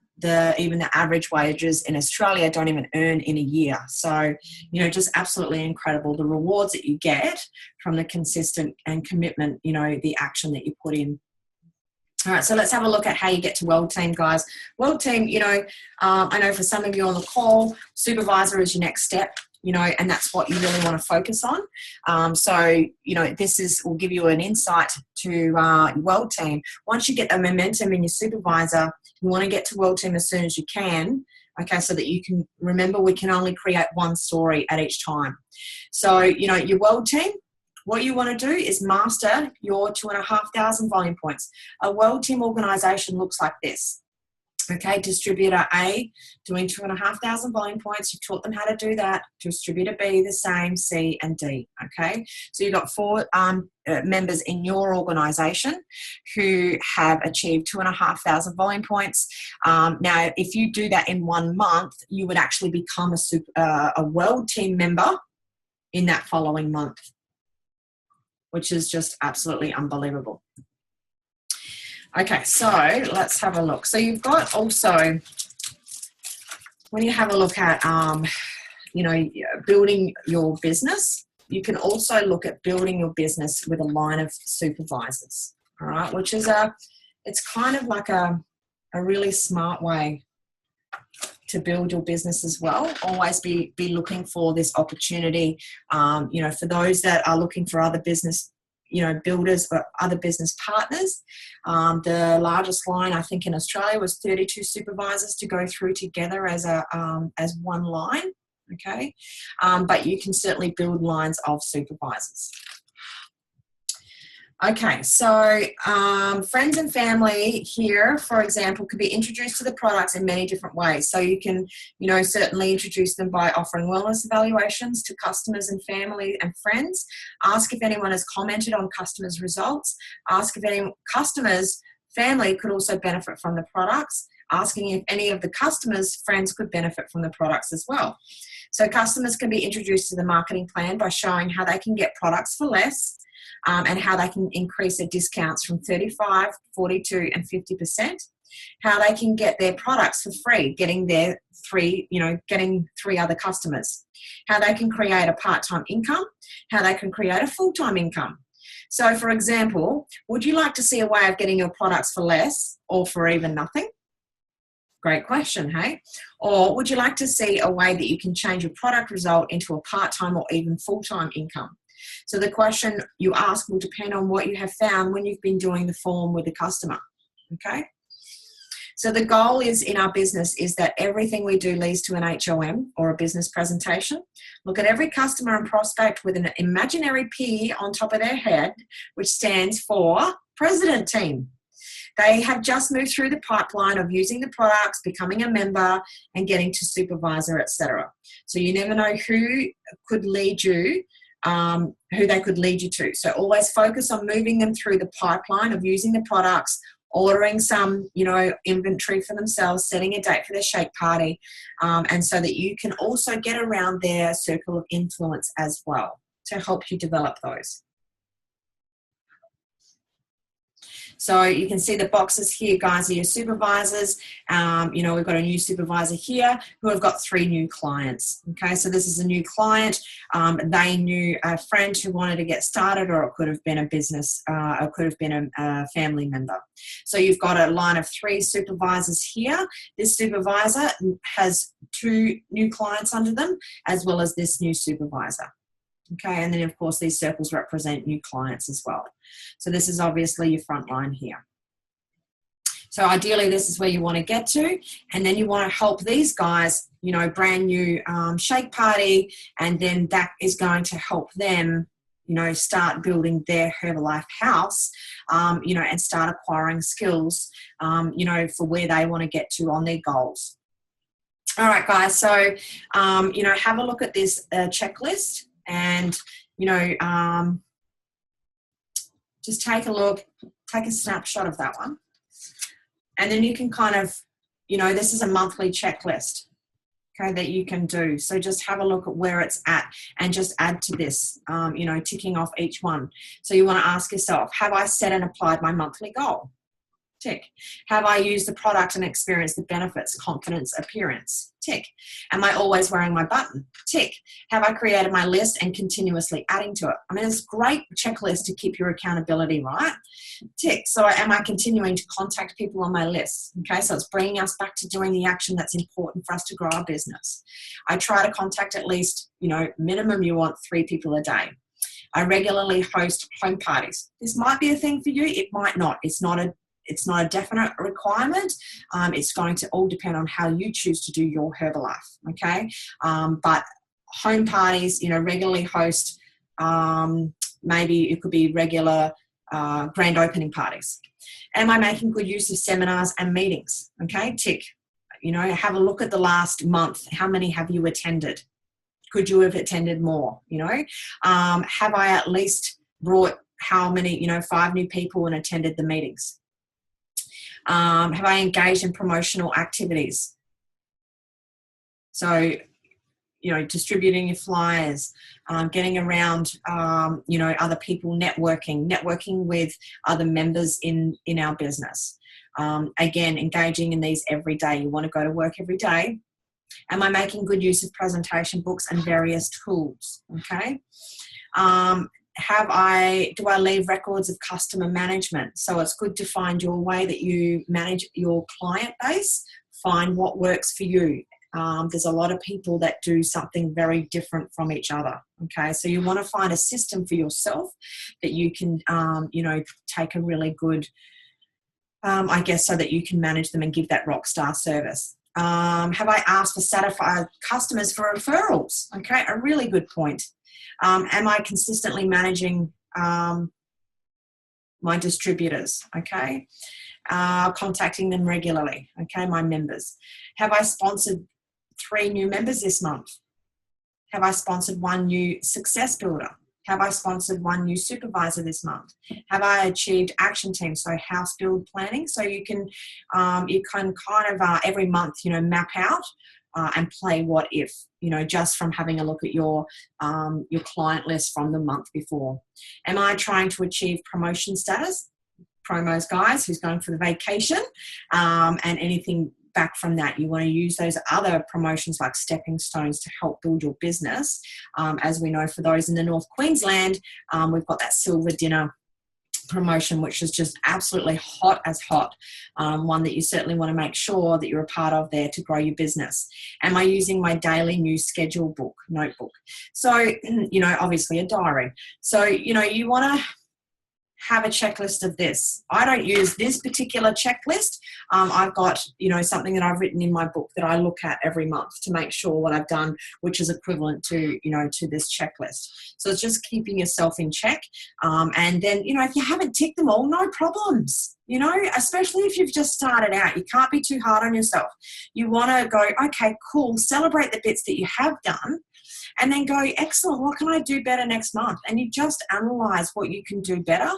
even the average wages in Australia don't even earn in a year. So, just absolutely incredible. The rewards that you get from the consistent and commitment, the action that you put in. All right, so let's have a look at how you get to World Team, guys. World Team, I know for some of you on the call, supervisor is your next step, and that's what you really want to focus on. So, this will give you an insight to World Team. Once you get the momentum in your supervisor, you want to get to World Team as soon as you can, okay, so that you can remember we can only create one story at each time. So, your World Team, what you want to do is master your 2,500 volume points. A World Team organization looks like this. Okay, distributor A doing 2,500 volume points. You've taught them how to do that. Distributor B the same, C and D. Okay, so you've got 4 members in your organization who have achieved 2,500 volume points. Now, if you do that in 1 month, you would actually become a World Team member in that following month, which is just absolutely unbelievable. Okay, so let's have a look. So you've got also, when you have a look at, building your business, you can also look at building your business with a line of supervisors, all right, which is it's kind of like a really smart way to build your business as well. Always be looking for this opportunity, for those that are looking for other business builders or other business partners. The largest line, I think, in Australia was 32 supervisors to go through together as one line. Okay, but you can certainly build lines of supervisors. Okay, so friends and family here, for example, could be introduced to the products in many different ways. So you can, certainly introduce them by offering wellness evaluations to customers and family and friends. Ask if anyone has commented on customers' results. Ask if any customers' family could also benefit from the products. Asking if any of the customers' friends could benefit from the products as well. So customers can be introduced to the marketing plan by showing how they can get products for less, and how they can increase their discounts from 35%, 42%, and 50%. How they can get their products for free, getting three other customers. How they can create a part-time income. How they can create a full-time income. So, for example, would you like to see a way of getting your products for less or for even nothing? Great question, hey? Or would you like to see a way that you can change your product result into a part-time or even full-time income? So the question you ask will depend on what you have found when you've been doing the form with the customer, okay? So the goal is in our business is that everything we do leads to an HOM or a business presentation. Look at every customer and prospect with an imaginary P on top of their head, which stands for President Team. They have just moved through the pipeline of using the products, becoming a member, and getting to supervisor, etc. So you never know who could lead you, who they could lead you to. So always focus on moving them through the pipeline of using the products, ordering some, inventory for themselves, setting a date for their shake party, and so that you can also get around their circle of influence as well to help you develop those. So you can see the boxes here, guys, are your supervisors. We've got a new supervisor here who have got 3 new clients. Okay, so this is a new client. They knew a friend who wanted to get started, or it could have been a business, or it could have been a family member. So you've got a line of 3 supervisors here. This supervisor has 2 new clients under them, as well as this new supervisor. Okay, and then of course these circles represent new clients as well. So this is obviously your front line here. So ideally this is where you want to get to, and then you want to help these guys, brand new shake party, and then that is going to help them, start building their Herbalife house, and start acquiring skills, for where they want to get to on their goals. All right, guys, so, have a look at this checklist. And, just take a look, take a snapshot of that one. And then you can kind of, this is a monthly checklist, okay, that you can do. So just have a look at where it's at and just add to this, ticking off each one. So you want to ask yourself, have I set and applied my monthly goal? Tick. Have I used the product and experienced the benefits, confidence, appearance? Tick. Am I always wearing my button? Tick. Have I created my list and continuously adding to it? I mean, it's a great checklist to keep your accountability, right? Tick. So am I continuing to contact people on my list? Okay, so it's bringing us back to doing the action that's important for us to grow our business. I try to contact at least, minimum you want 3 people a day. I regularly host home parties. This might be a thing for you. It might not. It's not a definite requirement. It's going to all depend on how you choose to do your Herbalife, okay? But home parties, regularly host, maybe it could be regular grand opening parties. Am I making good use of seminars and meetings? Okay, tick. Have a look at the last month. How many have you attended? Could you have attended more? Have I at least brought how many, 5 new people and attended the meetings? Have I engaged in promotional activities? So, distributing your flyers, getting around, other people, networking with other members in our business. Again, engaging in these every day. You want to go to work every day. Am I making good use of presentation books and various tools? Okay. Do I leave records of customer management? So it's good to find your way that you manage your client base, find what works for you. there's a lot of people that do something very different from each other. Okay, so you want to find a system for yourself that you can, take a really good, so that you can manage them and give that rock star service. Have I asked for satisfied customers for referrals? Okay, a really good point. Am I consistently managing my distributors? Okay, contacting them regularly. Okay, my members. Have I sponsored 3 new members this month? Have I sponsored 1 new success builder? Have I sponsored 1 new supervisor this month? Have I achieved action teams, so house build planning? So you can kind of every month, map out and play what if, just from having a look at your client list from the month before. Am I trying to achieve promotion status? Promos, guys, who's going for the vacation, and anything back from that. You want to use those other promotions like stepping stones to help build your business. As we know, for those in the North Queensland, we've got that silver dinner promotion, which is just absolutely hot as hot. One that you certainly want to make sure that you're a part of there to grow your business. Am I using my daily news schedule notebook? So, obviously a diary. So, you want to have a checklist of this. I don't use this particular checklist. I've got, something that I've written in my book that I look at every month to make sure what I've done, which is equivalent to, to this checklist. So it's just keeping yourself in check. And then, if you haven't ticked them all, no problems. Especially if you've just started out, you can't be too hard on yourself. You want to go, okay, cool, celebrate the bits that you have done, and then go, excellent, what can I do better next month? And you just analyze what you can do better,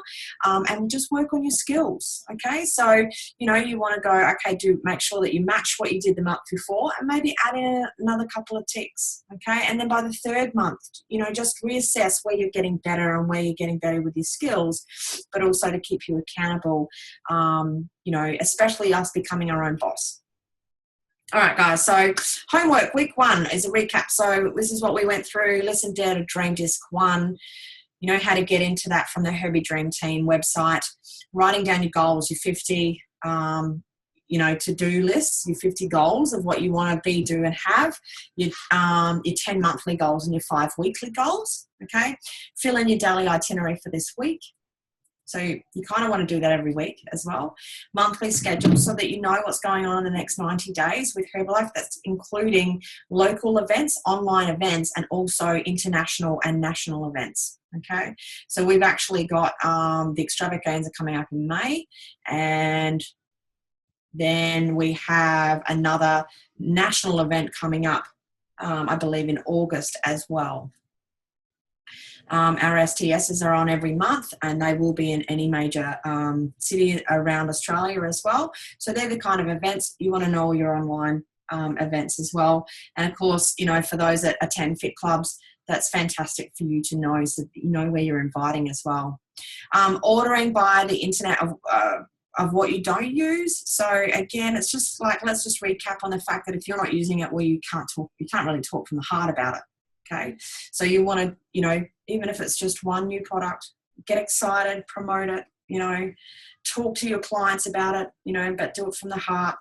and just work on your skills. Okay, so you want to go, okay, make sure that you match what you did the month before, and maybe add in another couple of ticks. Okay, and then by the 3rd month, just reassess where you're getting better and where you're getting better with your skills, but also to keep you accountable. Especially us becoming our own boss. All right, guys, so homework, week 1 is a recap. So this is what we went through. Listen, Dare to Dream Disc 1, how to get into that from the Herbie Dream Team website, writing down your goals, your 50, to-do lists, your 50 goals of what you want to be, do, and have, your 10 monthly goals and your 5 weekly goals, okay? Fill in your daily itinerary for this week. So you kind of want to do that every week as well. Monthly schedule so that you know what's going on in the next 90 days with Herbalife. That's including local events, online events, and also international and national events. Okay, so we've actually got the extravaganza coming up in May, and then we have another national event coming up, I believe, in August as well. Our STSs are on every month, and they will be in any major city around Australia as well. So they're the kind of events you want to know, your online events as well. And of course, for those that attend fit clubs, that's fantastic for you to know, so that you know where you're inviting as well. Ordering by the internet of what you don't use. So again, it's just like, let's just recap on the fact that if you're not using it, well, you can't really talk from the heart about it. Okay, so you want to, even if it's just 1 new product, get excited, promote it, talk to your clients about it, but do it from the heart.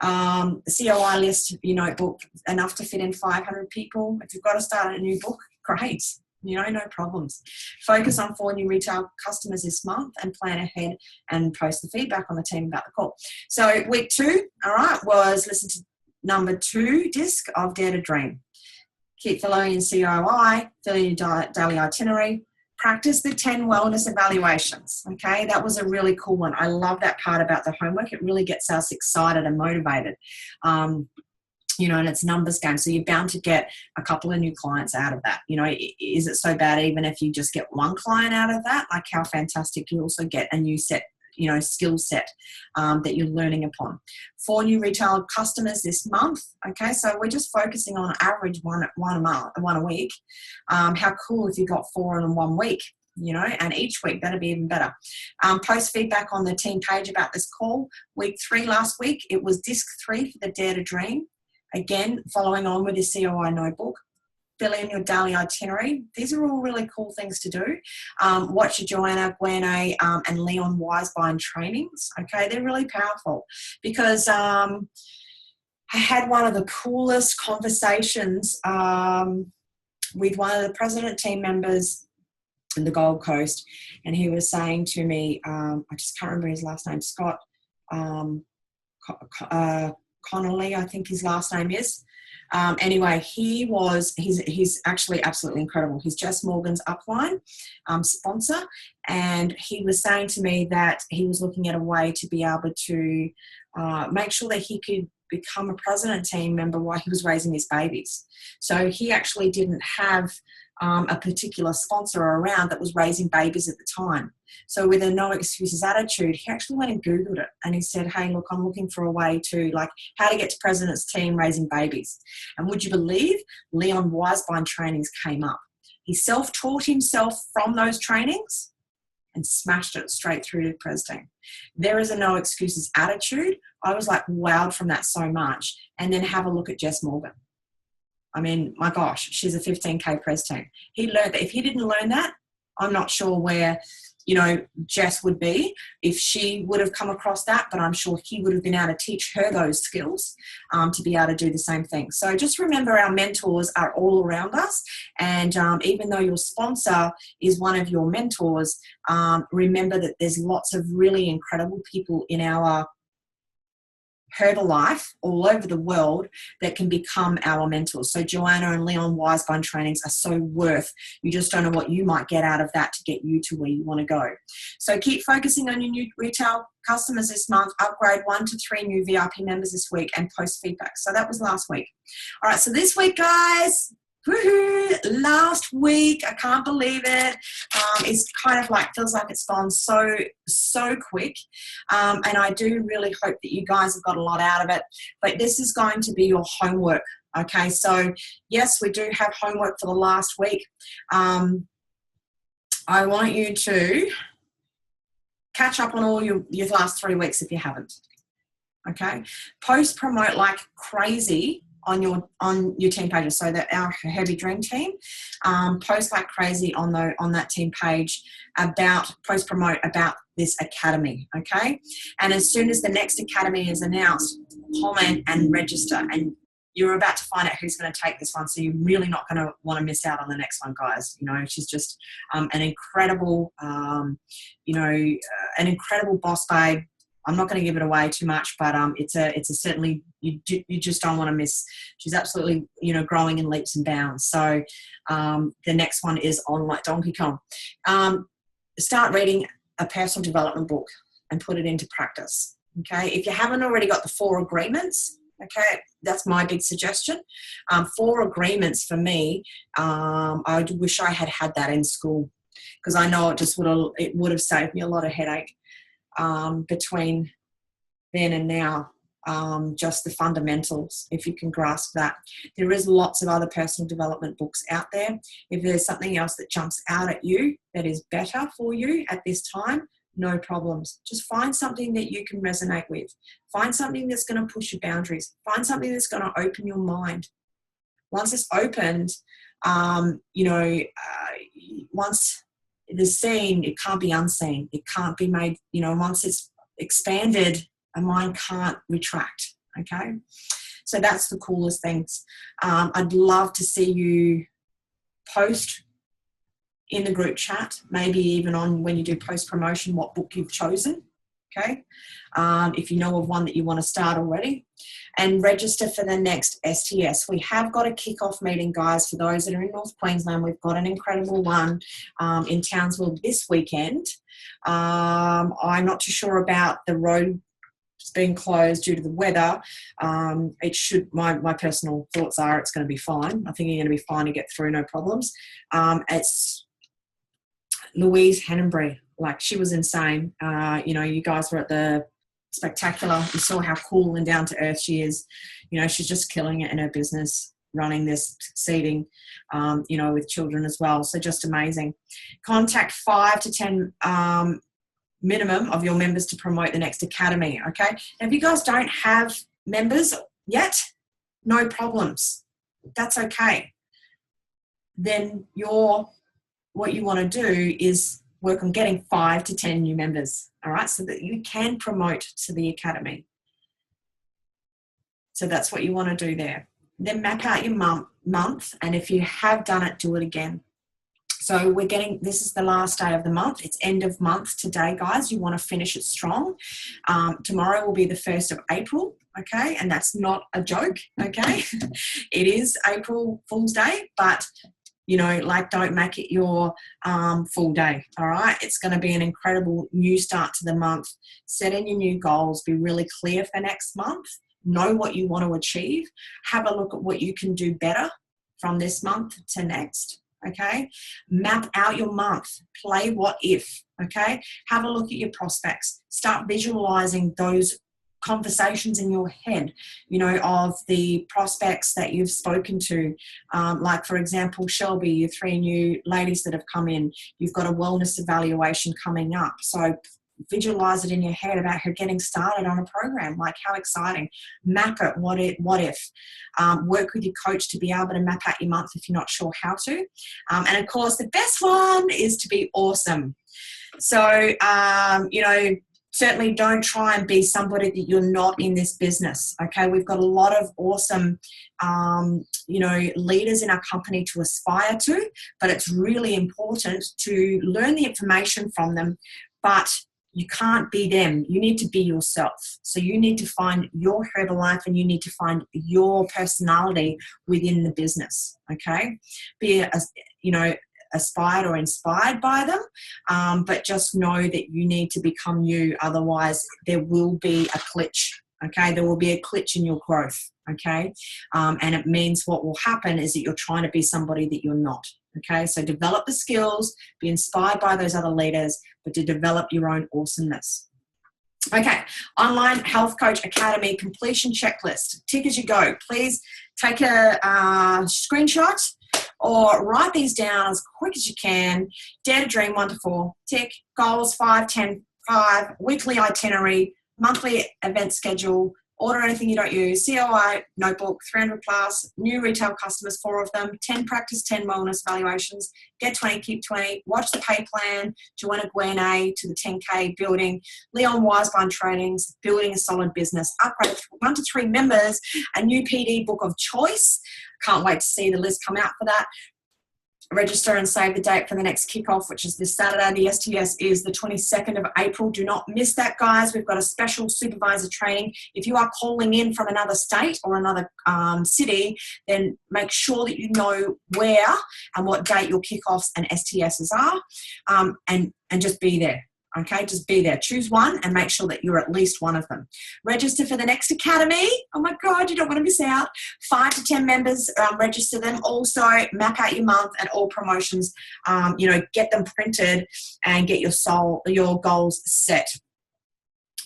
The COI list, your notebook, enough to fit in 500 people. If you've got to start a new book, great, no problems. Focus on 4 new retail customers this month and plan ahead and post the feedback on the team about the call. So week 2, all right, was listen to number 2 disc of Dare to Dream. Keep following your COI, fill in your daily itinerary, practice the 10 wellness evaluations. Okay, that was a really cool one. I love that part about the homework. It really gets us excited and motivated. And it's numbers game. So you're bound to get a couple of new clients out of that. Is it so bad even if you just get 1 client out of that? Like, how fantastic you also get a new set, skill set that you're learning upon. 4 new retail customers this month. Okay, so we're just focusing on average one a week. How cool if you got 4 in 1 week, and each week, that'd be even better. Post feedback on the team page about this call. Week 3 last week, it was disc 3 for the Dare to Dream. Again, following on with your COI notebook. Fill in your daily itinerary. These are all really cool things to do. Watch your Joanna, Gwen and Leon Wisebine trainings. Okay, they're really powerful because I had one of the coolest conversations with one of the president team members in the Gold Coast, and he was saying to me, I just can't remember his last name, Scott Connolly, I think his last name is. Anyway, he's actually absolutely incredible. He's Jess Morgan's upline sponsor, and he was saying to me that he was looking at a way to be able to make sure that he could become a president team member while he was raising his babies. So he actually didn't have a particular sponsor around that was raising babies at the time. So with a no excuses attitude, he actually went and Googled it, and he said, hey, look, I'm looking for a way to, like, how to get to president's team raising babies. And would you believe Leon Wisebind trainings came up? He self-taught himself from those trainings and smashed it straight through to pres team. There is a no excuses attitude. I was like wowed from that so much. And then have a look at Jess Morgan. I mean, my gosh, she's a 15K pres team. He learned that. If he didn't learn that, I'm not sure where, Jess would be if she would have come across that, but I'm sure he would have been able to teach her those skills to be able to do the same thing. So just remember, our mentors are all around us. And even though your sponsor is one of your mentors, remember that there's lots of really incredible people in our Herbalife all over the world that can become our mentors. So Joanna and Leon Wisebind trainings are so worth. You just don't know what you might get out of that to get you to where you want to go. So keep focusing on your new retail customers this month. Upgrade 1 to 3 new VIP members this week and post feedback. So that was last week. All right, so this week, guys, woohoo, last week, I can't believe it. It's kind of like, feels like it's gone so quick. And I do really hope that you guys have got a lot out of it. But this is going to be your homework. Okay, so yes, we do have homework for the last week. I want you to catch up on all your last 3 weeks if you haven't. Okay, post promote like crazy on your team pages, so that our Herbie Dream team post like crazy on that team page post promote about this academy, okay? And as soon as the next academy is announced, comment and register, and you're about to find out who's going to take this one, so you're really not going to want to miss out on the next one, guys. She's just an incredible an incredible boss babe. I'm not going to give it away too much, but it's a certainly, you just don't want to miss. She's absolutely, growing in leaps and bounds. So the next one is on like Donkey Kong. Start reading a personal development book and put it into practice. Okay. If you haven't already got the 4 agreements, okay, that's my big suggestion. 4 agreements for me. I wish I had that in school, because I know it would have saved me a lot of headache. Between then and now, just the fundamentals, if you can grasp that. There is lots of other personal development books out there. If there's something else that jumps out at you that is better for you at this time, no problems. Just find something that you can resonate with. Find something that's going to push your boundaries. Find something that's going to open your mind. Once it's opened, once the seen, it can't be unseen. It can't be made, once it's expanded, a mind can't retract, okay? So that's the coolest things. I'd love to see you post in the group chat, maybe even on when you do post promotion, what book you've chosen, okay? If you know of one that you want to start already. And register for the next STS. We have got a kick-off meeting, guys, for those that are in North Queensland. We've got an incredible one in Townsville this weekend. I'm not too sure about the road being closed due to the weather. My personal thoughts are it's going to be fine. I think you're going to be fine to get through, no problems. It's Louise Hannonbury. Like, she was insane. You guys were at the spectacular. You saw how cool and down to earth she is. She's just killing it in her business, running this, succeeding, with children as well. So just amazing. Contact 5 to 10 minimum of your members to promote the next academy. Okay. Now, if you guys don't have members yet, no problems. That's okay. Then what you want to do is work on getting 5 to 10 new members, all right, so that you can promote to the academy. So that's what you want to do there. Then map out your month, and if you have done it, do it again. So this is the last day of the month. It's end of month today, guys. You want to finish it strong. Tomorrow will be the 1st of April, okay? And that's not a joke, okay? It is April Fool's Day, but, don't make it your full day, all right? It's going to be an incredible new start to the month. Set in your new goals. Be really clear for next month. Know what you want to achieve. Have a look at what you can do better from this month to next. Okay, map out your month, play what if, okay, have a look at your prospects, start visualizing those conversations in your head, of the prospects that you've spoken to, like for example, Shelby, your 3 new ladies that have come in, you've got a wellness evaluation coming up, so visualize it in your head about her getting started on a program. Like, how exciting. Map it. What if. Work with your coach to be able to map out your month if you're not sure how to. And of course, the best one is to be awesome. So, certainly don't try and be somebody that you're not in this business. Okay, we've got a lot of awesome, leaders in our company to aspire to, but it's really important to learn the information from them, but you can't be them. You need to be yourself. So you need to find your Herbalife and you need to find your personality within the business, okay? Be, aspired or inspired by them, but just know that you need to become you. Otherwise, there will be a glitch, okay? There will be a glitch in your growth, okay? And it means what will happen is that you're trying to be somebody that you're not. Okay, so develop the skills, be inspired by those other leaders, but to develop your own awesomeness. Okay, Online Health Coach Academy completion checklist. Tick as you go. Please take a screenshot or write these down as quick as you can. Dare to dream 1 to 4. Tick. Goals 5, 10, 5. Weekly itinerary. Monthly event schedule. Order anything you don't use. COI notebook, 300 plus. New retail customers, 4 of them. 10 practice, 10 wellness evaluations. Get 20, keep 20. Watch the pay plan. Joanna Guerne to the 10K building. Leon Wisebine trainings. Building a solid business. Upgrade 1 to 3 members. A new PD book of choice. Can't wait to see the list come out for that. Register and save the date for the next kickoff, which is this Saturday. The STS is the 22nd of April. Do not miss that, guys. We've got a special supervisor training. If you are calling in from another state or another city, then make sure that you know where and what date your kickoffs and STSs are, and just be there. Okay, just be there. Choose one and make sure that you're at least one of them. Register for the next academy. Oh my God, you don't want to miss out. 5 to 10 members, register them. Also, map out your month and all promotions. Get them printed and get your goals set.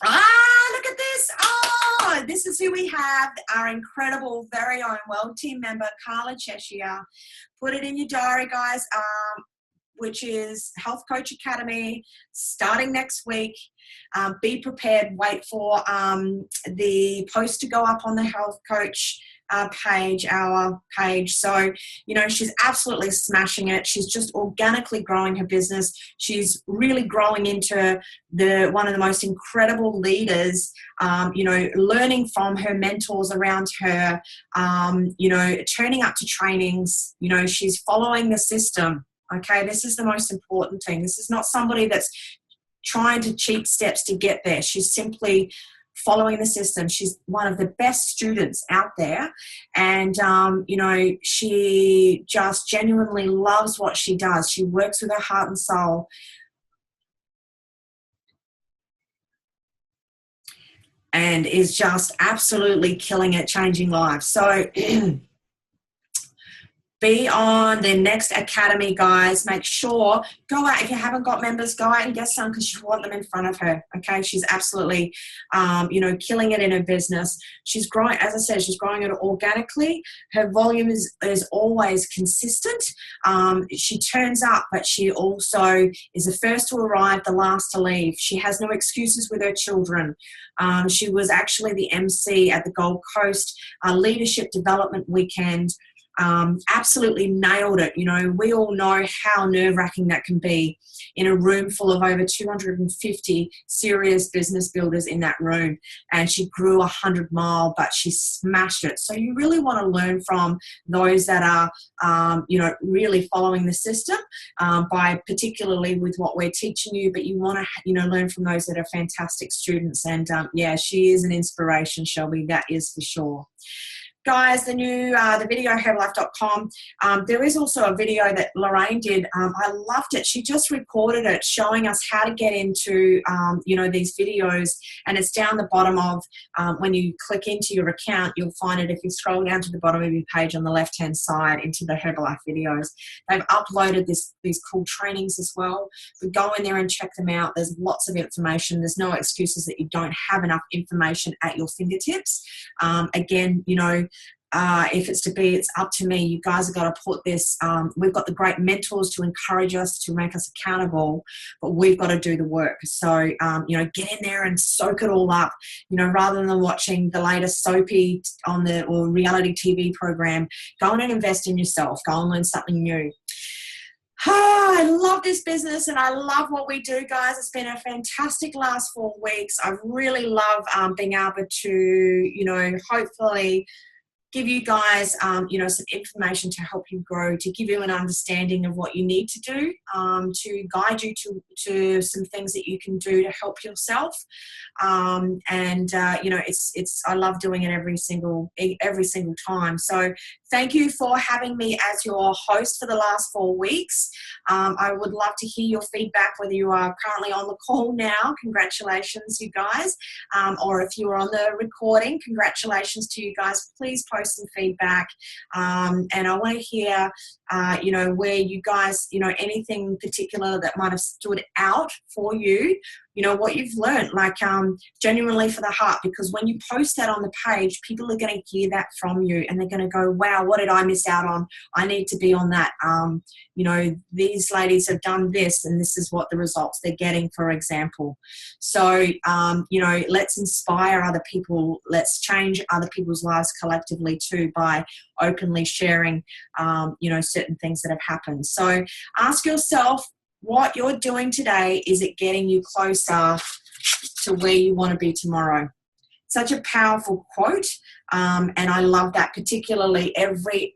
Look at this. Oh, this is who we have. Our incredible, very own World Team member, Carla Cheshire. Put it in your diary, guys. Which is Health Coach Academy, starting next week. Be prepared, wait for the post to go up on the Health Coach page, our page. So, she's absolutely smashing it. She's just organically growing her business. She's really growing into one of the most incredible leaders, learning from her mentors around her, turning up to trainings. She's following the system. Okay, this is the most important thing. This is not somebody that's trying to cheat steps to get there. She's simply following the system. She's one of the best students out there. And, she just genuinely loves what she does. She works with her heart and soul. And is just absolutely killing it, changing lives. So be on the next academy, guys. Make sure, go out. If you haven't got members, go out and get some because you want them in front of her, okay? She's absolutely, killing it in her business. She's growing, as I said, she's growing it organically. Her volume is always consistent. She turns up, but she also is the first to arrive, the last to leave. She has no excuses with her children. She was actually the MC at the Gold Coast Leadership Development Weekend. absolutely nailed it. You know, we all know how nerve-wracking that can be in a room full of over 250 serious business builders in that room. And she grew 100 mile, but she smashed it. So you really want to learn from those that are, you know, really following the system by particularly with what we're teaching you, but you want to, you know, learn from those that are fantastic students. And yeah, she is an inspiration, Shelby, that is for sure. Guys, the new the video herbalife.com, there is also a video that Lorraine did. I loved it. She just recorded it showing us how to get into you know, these videos, and it's down the bottom of when you click into your account, you'll find it if you scroll down to the bottom of your page on the left hand side into the Herbalife videos. They've uploaded these cool trainings as well, but go in there and check them out. There's lots of information. There's no excuses that you don't have enough information at your fingertips. Again, you know, if it's to be, it's up to me. You guys have got to put this, we've got the great mentors to encourage us, to make us accountable, but we've got to do the work. So, you know, get in there and soak it all up, you know, rather than watching the latest soapy on the or reality TV program. Go on and invest in yourself. Go and learn something new. I love this business and I love what we do, guys. It's been a fantastic last 4 weeks. I really love being able to, you know, hopefully give you guys, you know, some information to help you grow, to give you an understanding of what you need to do, to guide you to some things that you can do to help yourself. And you know, it's I love doing it every single time. So thank you for having me as your host for the last 4 weeks. I would love to hear your feedback, whether you are currently on the call now. Congratulations, you guys. Or if you are on the recording, congratulations to you guys. Please post some feedback. And I want to hear, you know, where you guys, you know, anything particular that might have stood out for you, you know, what you've learned, like genuinely for the heart, because when you post that on the page, people are going to hear that from you and they're going to go, wow, what did I miss out on? I need to be on that. You know, these ladies have done this and this is what the results they're getting, for example. So, you know, let's inspire other people. Let's change other people's lives collectively too by openly sharing, you know, certain things that have happened. So ask yourself, what you're doing today, is it getting you closer to where you want to be tomorrow? Such a powerful quote, and I love that, particularly every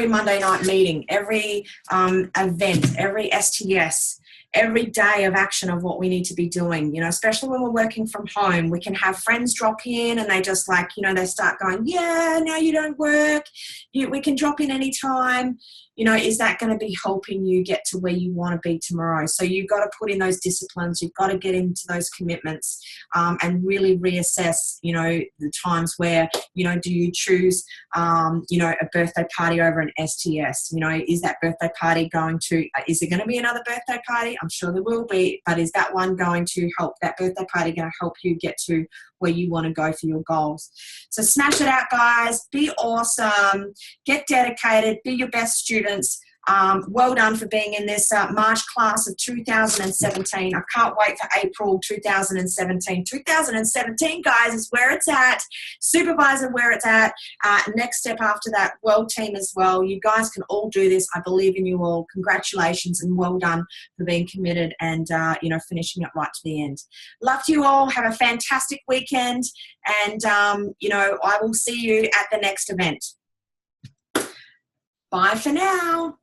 Monday night meeting, every event, every STS, every day of action of what we need to be doing, you know, especially when we're working from home. We can have friends drop in and they just like, you know, they start going, yeah, now you don't work. We can drop in anytime. You know, is that going to be helping you get to where you want to be tomorrow? So you've got to put in those disciplines. You've got to get into those commitments and really reassess, you know, the times where, you know, do you choose, you know, a birthday party over an STS? You know, is that birthday party going to, is there going to be another birthday party? I'm sure there will be, but is that one going to help, that birthday party going to help you get to where you want to go for your goals? So smash it out, guys. Be awesome. Get dedicated. Be your best students. Well done for being in this March class of 2017. I can't wait for April 2017. 2017, guys, is where it's at. Supervisor, where it's at. Next step after that, world team as well. You guys can all do this. I believe in you all. Congratulations and well done for being committed and, you know, finishing it right to the end. Love to you all. Have a fantastic weekend. And, you know, I will see you at the next event. Bye for now.